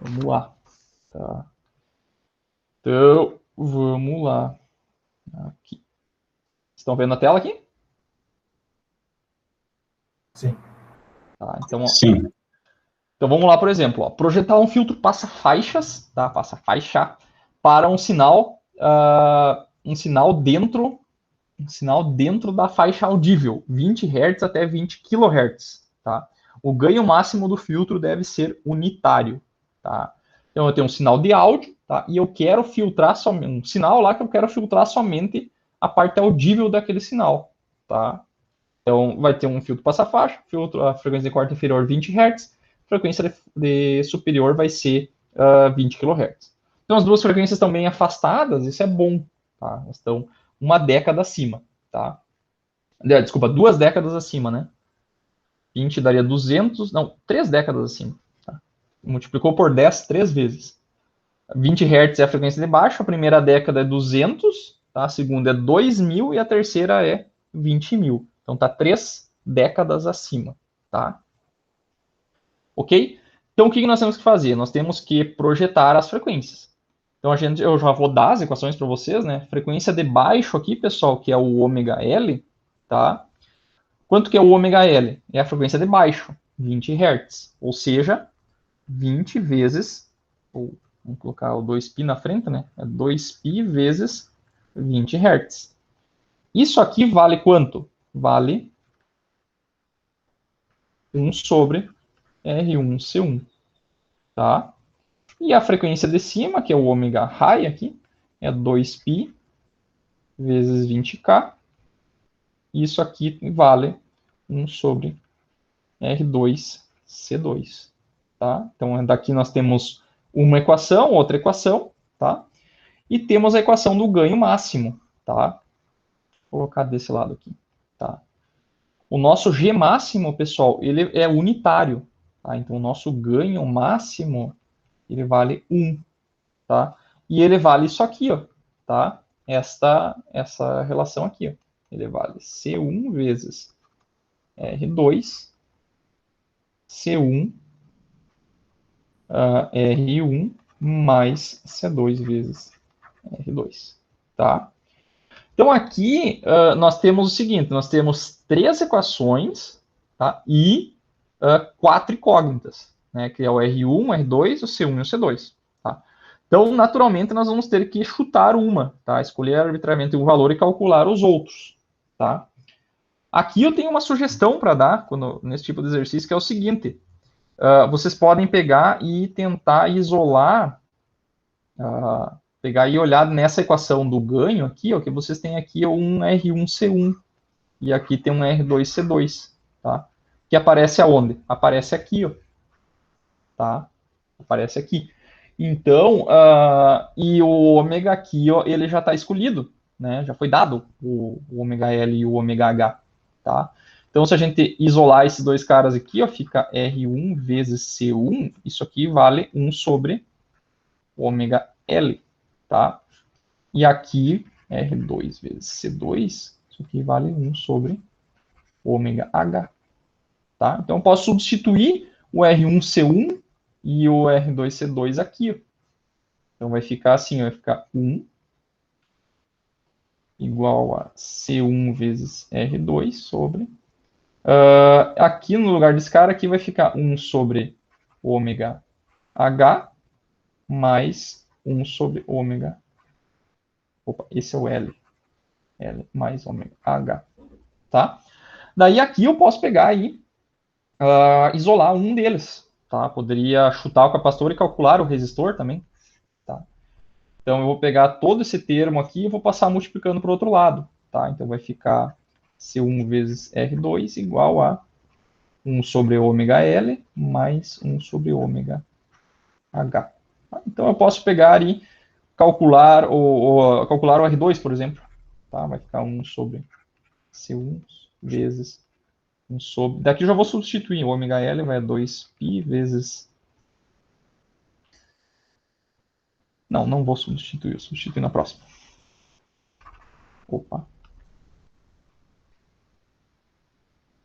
Vamos lá. Tá. Então, vamos lá. Aqui. Estão vendo a tela aqui? Sim. Tá, então, ó, Sim. então vamos lá, por exemplo, ó, projetar um filtro passa-faixas, tá? Passa-faixa para um sinal dentro da faixa audível, 20 Hz até 20 kHz, tá? O ganho máximo do filtro deve ser unitário, tá? Então eu tenho um sinal de áudio, tá? E eu quero filtrar somente um sinal lá que eu quero filtrar somente a parte audível daquele sinal, tá? Então vai ter um filtro passa-faixa, a frequência de corte inferior 20 Hz, frequência de superior vai ser 20 kHz. Então as duas frequências estão bem afastadas, isso é bom, tá? Elas estão uma década acima, tá? Desculpa, 2 décadas acima, né? 20 daria 200, não, 3 décadas acima. Tá? Multiplicou por 10 3 vezes. 20 Hz é a frequência de baixo, a primeira década é 200, tá? A segunda é 2000 e a terceira é 20.000. Então tá 3 décadas acima, tá? Ok? Então o que nós temos que fazer? Nós temos que projetar as frequências. Então eu já vou dar as equações para vocês, né? Frequência de baixo aqui, pessoal, que é o ômega L, tá? Quanto que é o ômega L? É a frequência de baixo, 20 Hz. Ou seja, 20 vezes, ou vamos colocar o 2π na frente, né? É 2π vezes 20 Hz. Isso aqui vale quanto? Vale 1 sobre R1C1, tá? E a frequência de cima, que é o ômega high aqui, é 2π vezes 20K. Isso aqui vale 1 sobre R2C2, tá? Então, daqui nós temos uma equação, outra equação, tá? E temos a equação do ganho máximo, tá? Vou colocar desse lado aqui, tá? O nosso G máximo, pessoal, ele é unitário, tá? Então, o nosso ganho máximo, ele vale 1, tá? E ele vale isso aqui, ó, tá? Essa relação aqui, ó. Ele vale C1 vezes R2, C1, R1 mais C2 vezes R2, tá? Então aqui nós temos o seguinte, nós temos 3 equações, tá? E 4 incógnitas, né? Que é o R1, o R2, o C1 e o C2, tá? Então, naturalmente, nós vamos ter que chutar uma, tá? Escolher arbitrariamente um valor e calcular os outros, tá? Aqui eu tenho uma sugestão para dar nesse tipo de exercício, que é o seguinte. Vocês podem pegar e tentar isolar, pegar e olhar nessa equação do ganho aqui, ó, que vocês têm aqui um R1C1 e aqui tem um R2C2, tá? Que aparece aonde? Aparece aqui, ó, tá? Aparece aqui. Então, e o ômega aqui, ó, ele já está escolhido, né? Já foi dado o ômega L e o ômega H, tá? Então, se a gente isolar esses dois caras aqui, ó, fica R1 vezes C1, isso aqui vale 1 sobre ômega L, tá? E aqui, R2 vezes C2, isso aqui vale 1 sobre ômega H, tá? Então, eu posso substituir o R1C1 e o R2C2 aqui, ó. Então, vai ficar assim, vai ficar 1 igual a C1 vezes R2 sobre... aqui no lugar desse cara, aqui vai ficar 1 sobre ômega H mais 1 sobre ômega... Opa, esse é o L. L mais ômega H, tá? Daí aqui eu posso pegar e isolar um deles, tá? Poderia chutar o capacitor e calcular o resistor também, tá? Então eu vou pegar todo esse termo aqui e vou passar multiplicando para o outro lado, tá? Então vai ficar C1 vezes R2 igual a 1 sobre ômega L mais 1 sobre ômega H. Então eu posso pegar e calcular calcular o R2, por exemplo, tá? Vai ficar 1 sobre C1 vezes 1 sobre... Daqui eu já vou substituir. O ômega L vai a 2π vezes... Não vou substituir. Eu substituir na próxima. Opa.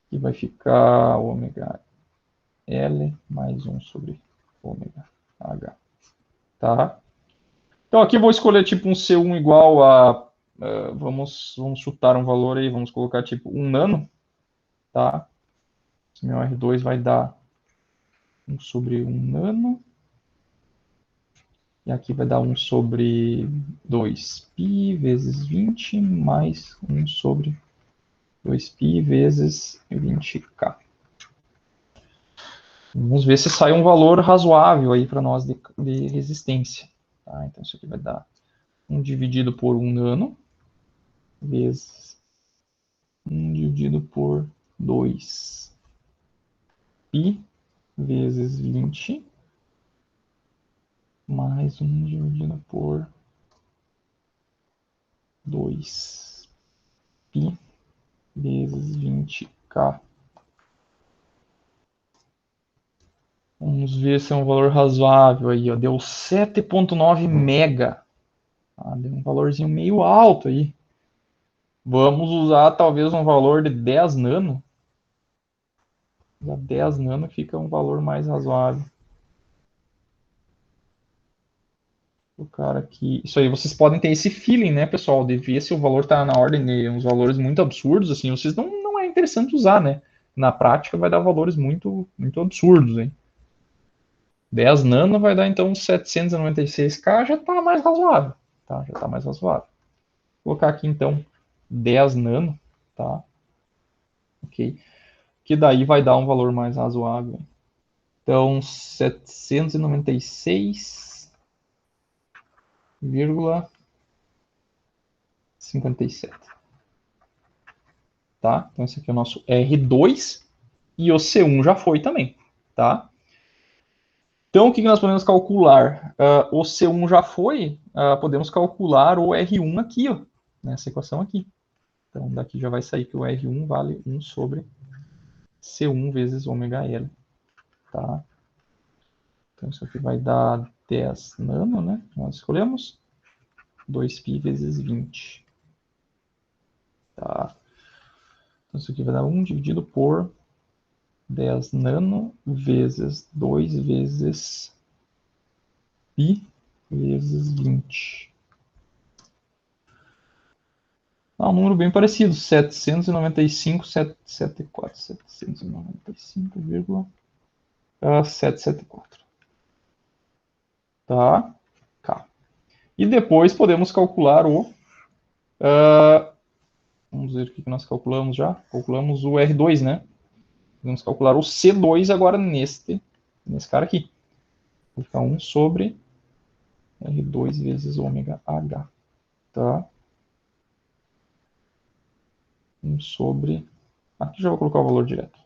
Aqui vai ficar ômega L mais 1 sobre ômega H. Tá? Então aqui eu vou escolher tipo um C1 igual a... vamos chutar um valor aí. Vamos colocar tipo 1 nano. Tá? Esse meu R2 vai dar 1 sobre 1 nano. E aqui vai dar 1 sobre 2π vezes 20 mais 1 sobre 2π vezes 20k. Vamos ver se sai um valor razoável aí para nós de resistência. Tá? Então isso aqui vai dar 1 dividido por 1 nano vezes 1 dividido por 2π vezes 20 mais 1 dividido por 2π vezes 20k. Vamos ver se é um valor razoável aí, ó. Deu 7,9 mega. Deu um valorzinho meio alto aí. Vamos usar talvez um valor de 10 nano. 10 nano fica um valor mais razoável. O cara aqui. Isso aí, vocês podem ter esse feeling, né, pessoal? De ver se o valor tá na ordem de uns valores muito absurdos, assim. Vocês não é interessante usar, né? Na prática vai dar valores muito, muito absurdos, hein? 10 nano vai dar então 796k, já está mais razoável, tá? Já está mais razoável. Vou colocar aqui então 10 nano, tá? Ok. Que daí vai dar um valor mais razoável. Então 796,57. Tá? Então esse aqui é o nosso R2 e o C1 já foi também, tá? Então, o que nós podemos calcular? O C1 já foi, podemos calcular o R1 aqui, ó, nessa equação aqui. Então, daqui já vai sair que o R1 vale 1 sobre C1 vezes ômega L. Tá? Então, isso aqui vai dar 10 nano, né? Nós escolhemos 2π vezes 20. Tá? Então, isso aqui vai dar 1 dividido por 10 nano vezes 2 vezes π vezes 20. Um número bem parecido, 795,774. Tá? K. E depois podemos calcular o Vamos ver o que nós calculamos já. Calculamos o R2, né? Vamos calcular o C2 agora nesse cara aqui. Vai ficar 1 sobre R2 vezes ômega H. Tá? 1 sobre... Aqui já vou colocar o valor direto.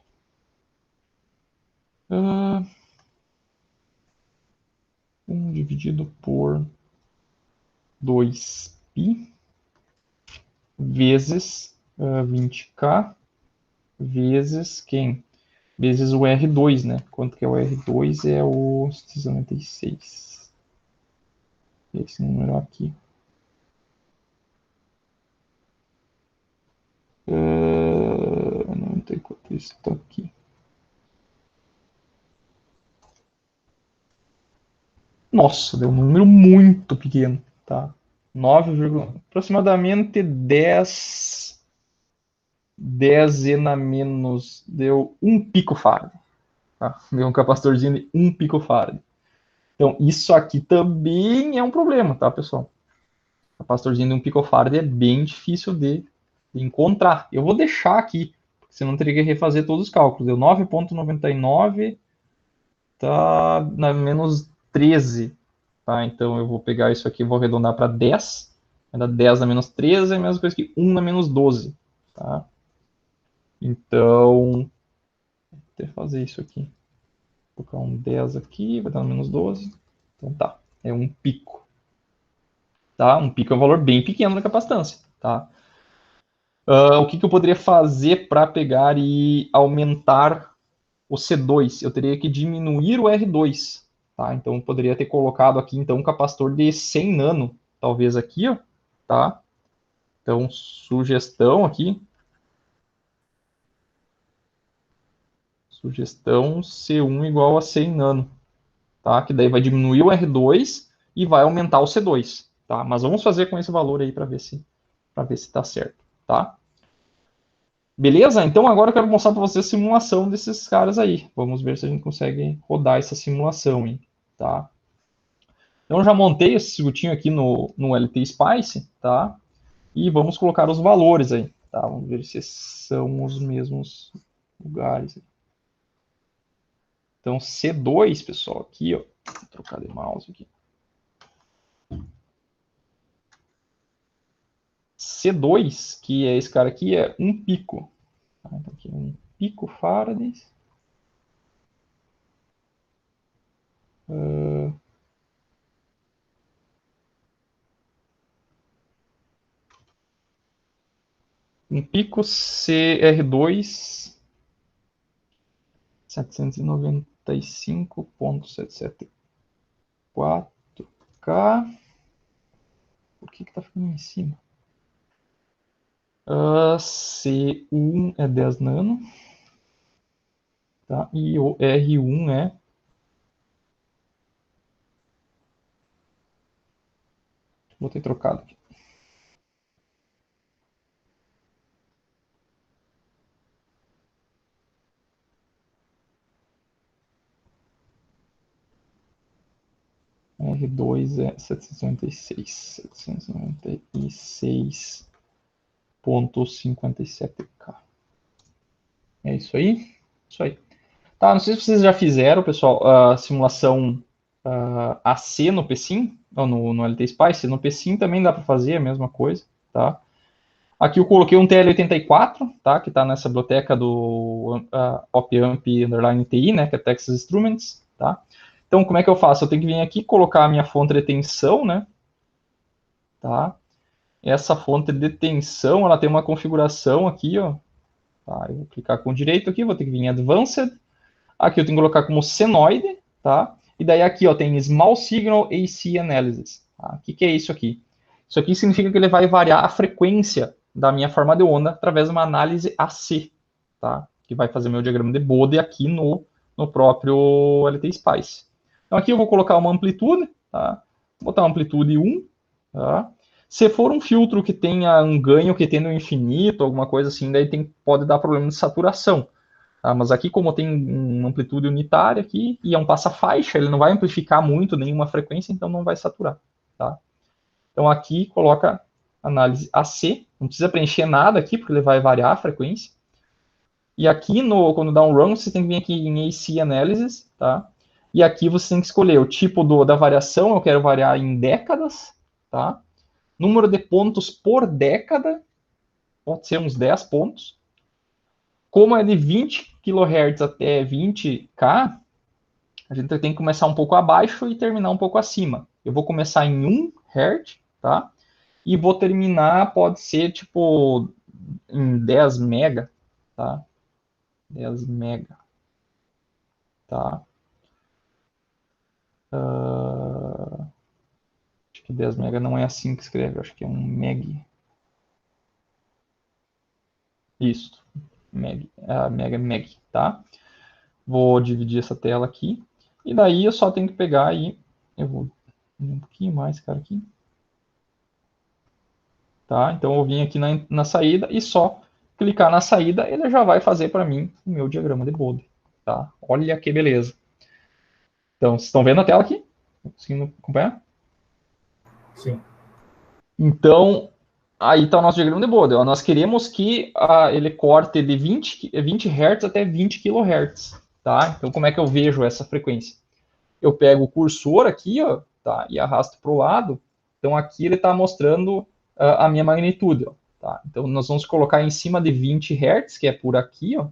1 dividido por 2π vezes 20k vezes quem? Vezes o R2, né? Quanto que é o R2? É o 96. Esse número aqui. 94, isso tá aqui. Nossa, deu um número muito pequeno, tá? 9, aproximadamente 10 na menos, deu 1 picofarad. Tá? Deu um capacitorzinho de 1 picofarad. Então, isso aqui também é um problema, tá, pessoal? Capacitorzinho de 1 picofarad é bem difícil de encontrar. Eu vou deixar aqui, porque senão teria que refazer todos os cálculos. Deu 9,99, tá na menos 13. Tá? Então, eu vou pegar isso aqui e vou arredondar para 10. Vai dar 10 na menos 13, é a mesma coisa que 1 na menos 12. Tá? Então, vou até fazer isso aqui. Vou colocar um 10 aqui, vai dar no menos 12. Então tá, é um pico. Tá? Um pico é um valor bem pequeno da capacitância. Tá? O que eu poderia fazer para pegar e aumentar o C2? Eu teria que diminuir o R2. Tá? Então eu poderia ter colocado aqui então um capacitor de 100 nano, talvez aqui, ó, tá? Então sugestão aqui. Sugestão C1 igual a 100 nano, tá? Que daí vai diminuir o R2 e vai aumentar o C2, tá? Mas vamos fazer com esse valor aí para ver se tá certo, tá? Beleza? Então agora eu quero mostrar para você a simulação desses caras aí. Vamos ver se a gente consegue rodar essa simulação, hein? Tá? Então eu já montei esse circuitinho aqui no LT Spice, tá? E vamos colocar os valores aí, tá? Vamos ver se são os mesmos lugares. Então C2, pessoal, aqui, ó. Vou trocar de mouse aqui. C2, que é esse cara aqui, é 1 pico. Então aqui 1 pico farads. 1 pico CR2 795.774K. Por que tá ficando em cima? C1 é 10 nano. Tá? E o R1 é... Vou ter trocado aqui. R2 é 796.57K. É isso aí? Isso aí. Tá, não sei se vocês já fizeram, pessoal, a simulação AC no PSIM, ou no LT Spice. No PSIM também dá para fazer a mesma coisa, tá? Aqui eu coloquei um TL84, tá? Que está nessa biblioteca do op-amp_TI, né? Que é Texas Instruments, tá? Então, como é que eu faço? Eu tenho que vir aqui colocar a minha fonte de tensão, né? Tá? Essa fonte de tensão, ela tem uma configuração aqui, ó. Tá? Eu vou clicar com o direito aqui, vou ter que vir em Advanced. Aqui eu tenho que colocar como senoide, tá? E daí aqui, ó, tem Small Signal AC Analysis. Tá? O que é isso aqui? Isso aqui significa que ele vai variar a frequência da minha forma de onda através de uma análise AC, tá? Que vai fazer meu diagrama de Bode aqui no próprio LT Spice. Então aqui eu vou colocar uma amplitude, tá? Vou botar uma amplitude 1, tá? Se for um filtro que tenha um ganho que tende ao infinito, alguma coisa assim, daí pode dar problema de saturação. Tá? Mas aqui, como tem uma amplitude unitária aqui, e é um passa-faixa, ele não vai amplificar muito nenhuma frequência, então não vai saturar. Tá? Então aqui coloca análise AC, não precisa preencher nada aqui, porque ele vai variar a frequência. E aqui, quando dá um run, você tem que vir aqui em AC Analysis, tá? E aqui você tem que escolher o tipo da variação, eu quero variar em décadas, tá? Número de pontos por década, pode ser uns 10 pontos. Como é de 20 kHz até 20K, a gente tem que começar um pouco abaixo e terminar um pouco acima. Eu vou começar em 1 Hz, tá? E vou terminar, pode ser, tipo, em 10 mega, tá? 10 mega, tá? Acho que 10 mega não é assim que escreve, acho que é um meg. Isso, meg, meg, tá? Vou dividir essa tela aqui. E daí eu só tenho que pegar e eu vou um pouquinho mais, cara, aqui. Tá? Então eu vim aqui na saída e só clicar na saída, ele já vai fazer para mim o meu diagrama de Bode. Tá? Olha que beleza. Então, vocês estão vendo a tela aqui? Conseguindo acompanhar? Sim. Então, aí está o nosso diagrama de Bode. Nós queremos que ele corte de 20 Hz até 20 kHz. Tá? Então, como é que eu vejo essa frequência? Eu pego o cursor aqui, ó, tá? E arrasto para o lado. Então, aqui ele está mostrando a minha magnitude. Ó, tá? Então, nós vamos colocar em cima de 20 Hz, que é por aqui, ó,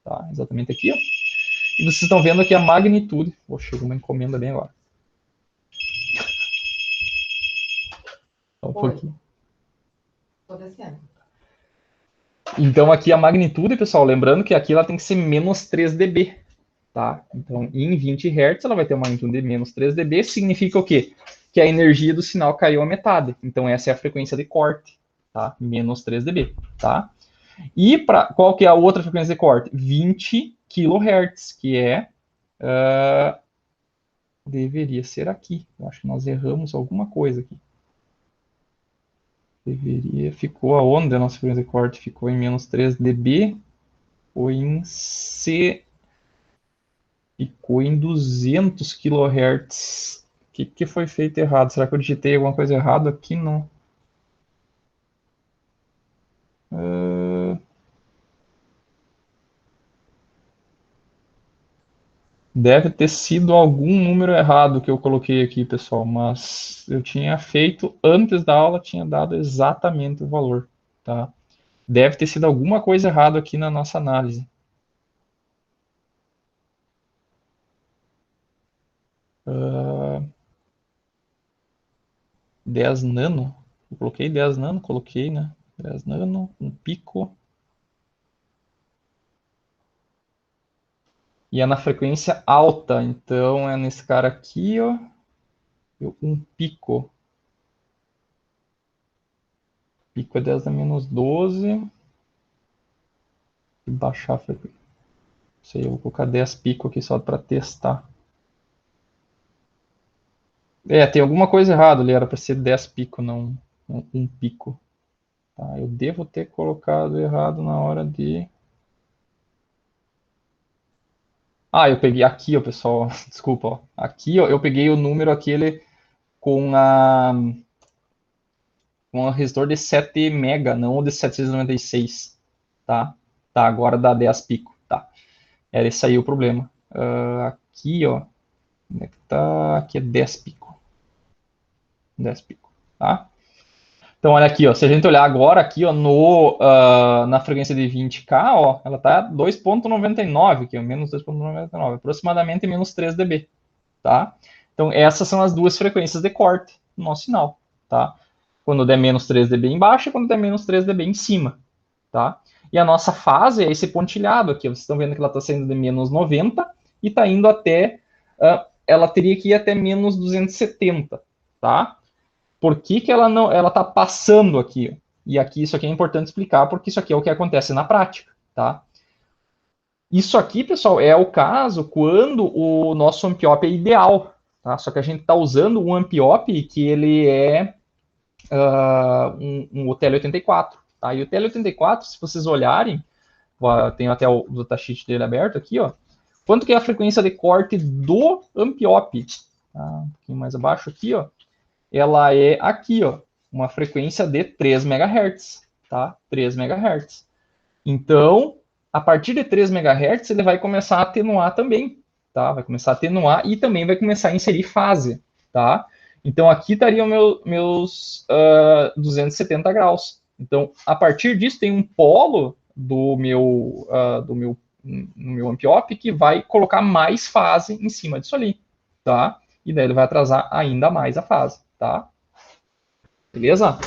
tá? Exatamente aqui. Ó. E vocês estão vendo aqui a magnitude. Chegou uma encomenda bem agora. Então, por aqui. Então, aqui a magnitude, pessoal, lembrando que aqui ela tem que ser menos 3 dB. Tá? Então, em 20 Hz, ela vai ter uma magnitude de menos 3 dB. Significa o quê? Que a energia do sinal caiu a metade. Então, essa é a frequência de corte. Tá? Menos 3 dB. Tá? E qual que é a outra frequência de corte? 20 kHz, que é... deveria ser aqui. Eu acho que nós erramos alguma coisa aqui. Ficou aonde a nossa frequência de corte? Ficou em menos 3 dB ou em C... Ficou em 200 kHz. O que foi feito errado? Será que eu digitei alguma coisa errada aqui? Não. Deve ter sido algum número errado que eu coloquei aqui, pessoal, mas eu tinha feito, antes da aula, tinha dado exatamente o valor, tá? Deve ter sido alguma coisa errada aqui na nossa análise. 10 nano? Eu coloquei 10 nano, coloquei, né? 10 nano, um pico. E é na frequência alta, então é nesse cara aqui, ó. Um pico. Pico é 10 a menos 12. E baixar a frequência. Não sei, eu vou colocar 10 pico aqui só para testar. Tem alguma coisa errada ali, era para ser 10 pico, não um pico. Tá, eu devo ter colocado errado na hora de... eu peguei aqui, ó, pessoal, desculpa, ó. Aqui, ó, eu peguei o número aquele com um resistor de 7 mega, não o de 796, tá? Tá, agora dá 10 pico, tá? Era esse aí o problema. Aqui, ó, onde é que tá? Aqui é 10 pico. 10 pico, tá? Então, olha aqui, ó, se a gente olhar agora aqui, ó, na frequência de 20K, ó, ela tá 2.99, que é menos 2.99, aproximadamente menos 3 dB, tá? Então, essas são as duas frequências de corte no nosso sinal, tá? Quando der menos 3 dB embaixo e quando der menos 3 dB em cima, tá? E a nossa fase é esse pontilhado aqui, vocês estão vendo que ela está saindo de menos 90 e está indo até, ela teria que ir até menos 270, tá? Por que ela está passando aqui? E aqui isso aqui é importante explicar, porque isso aqui é o que acontece na prática, tá? Isso aqui, pessoal, é o caso quando o nosso amp-op é ideal, tá? Só que a gente está usando um amp-op que ele é um TL84, tá? E o TL84, se vocês olharem, tenho até o datasheet dele aberto aqui, ó. Quanto que é a frequência de corte do amp-op? Um pouquinho mais abaixo aqui, ó. Ela é aqui, ó, uma frequência de 3 MHz, tá? 3 MHz. Então, a partir de 3 MHz, ele vai começar a atenuar também, tá? Vai começar a atenuar e também vai começar a inserir fase, tá? Então, aqui estariam meus 270 graus. Então, a partir disso, tem um polo do meu amp-op que vai colocar mais fase em cima disso ali, tá? E daí ele vai atrasar ainda mais a fase, tá? Beleza?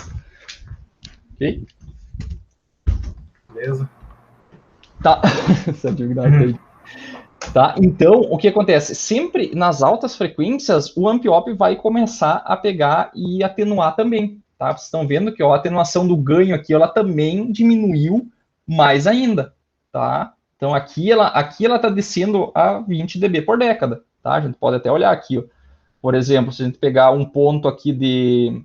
Ok? Beleza? Tá. Essa atividade aí. Tá? Então, o que acontece? Sempre nas altas frequências, o amp-op vai começar a pegar e atenuar também. Tá? Vocês estão vendo que ó, a atenuação do ganho aqui, ela também diminuiu mais ainda. Tá? Então, aqui ela está descendo a 20 dB por década. Tá? A gente pode até olhar aqui. Ó. Por exemplo, se a gente pegar um ponto aqui de...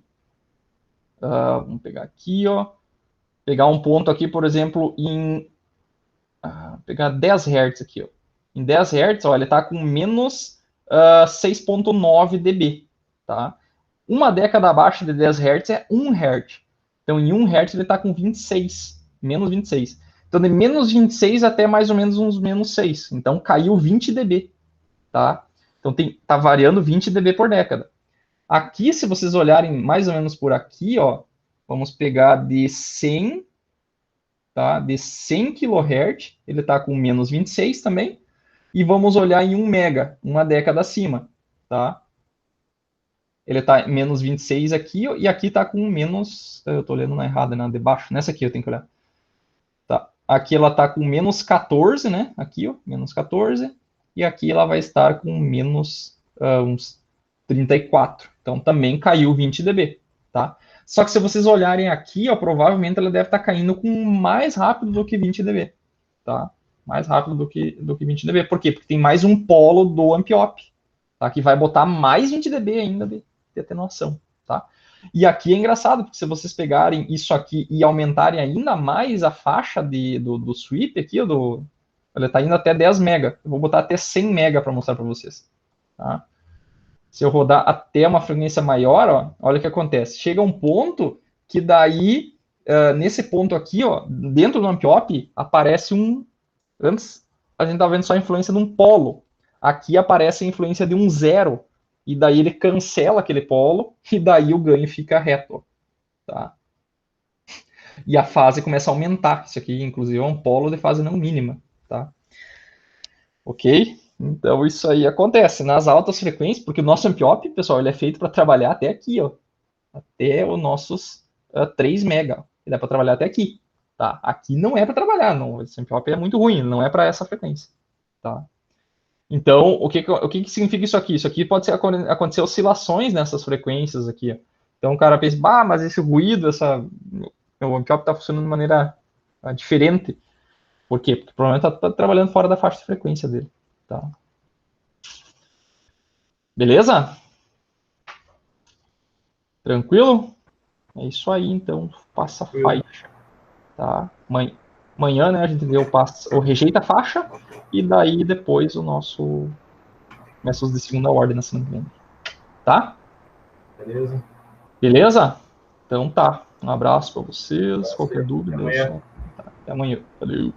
vamos pegar aqui, ó. Pegar um ponto aqui, por exemplo, em... pegar 10 Hz aqui, ó. Em 10 Hz, ó, ele está com menos 6.9 dB, tá? Uma década abaixo de 10 Hz é 1 Hz. Então, em 1 Hz ele está com 26, menos 26. Então, de menos 26 até mais ou menos uns menos 6. Então, caiu 20 dB, tá? Então, tá variando 20 dB por década. Aqui, se vocês olharem mais ou menos por aqui, ó, vamos pegar de 100, tá? De 100 kHz, ele está com menos 26 também. E vamos olhar em 1 mega, uma década acima, tá? Ele está menos 26 aqui, e aqui está com menos... Eu estou olhando na errada, na de baixo. Nessa aqui eu tenho que olhar. Tá. Aqui ela está com menos 14, né? Aqui, ó, menos 14. E aqui ela vai estar com menos uns 34. Então, também caiu 20 dB, tá? Só que se vocês olharem aqui, ó, provavelmente ela deve estar caindo com mais rápido do que 20 dB, tá? Mais rápido do que 20 dB. Por quê? Porque tem mais um polo do amp-op, tá? Que vai botar mais 20 dB ainda de atenuação, tá? E aqui é engraçado, porque se vocês pegarem isso aqui e aumentarem ainda mais a faixa do sweep aqui, ele está indo até 10 mega. Eu vou botar até 100 mega para mostrar para vocês, tá? Se eu rodar até uma frequência maior, ó, olha o que acontece. Chega um ponto que daí, nesse ponto aqui, ó, dentro do amp-op, aparece um... Antes, a gente estava vendo só a influência de um polo. Aqui aparece a influência de um zero. E daí ele cancela aquele polo, e daí o ganho fica reto. Tá? E a fase começa a aumentar. Isso aqui, inclusive, é um polo de fase não mínima. Tá? Ok? Então, isso aí acontece nas altas frequências, porque o nosso amp-op, pessoal, ele é feito para trabalhar até aqui, ó. Até os nossos 3 mega. Ele dá para trabalhar até aqui. Tá? Aqui não é para trabalhar, não. Esse amp-op é muito ruim, não é para essa frequência. Tá? Então, o que significa isso aqui? Isso aqui pode acontecer oscilações nessas frequências aqui. Então, o cara pensa, mas esse ruído, o amp-op está funcionando de maneira diferente. Por quê? Porque provavelmente está trabalhando fora da faixa de frequência dele. Tá? Beleza? Tranquilo? É isso aí, então. Passa a faixa. Tá? Amanhã, né, a gente vê o rejeita a faixa e daí depois o nosso métodos de segunda ordem na semana que vem. Tá? Beleza. Beleza? Então tá. Um abraço para vocês. Qualquer dúvida, até amanhã. Valeu.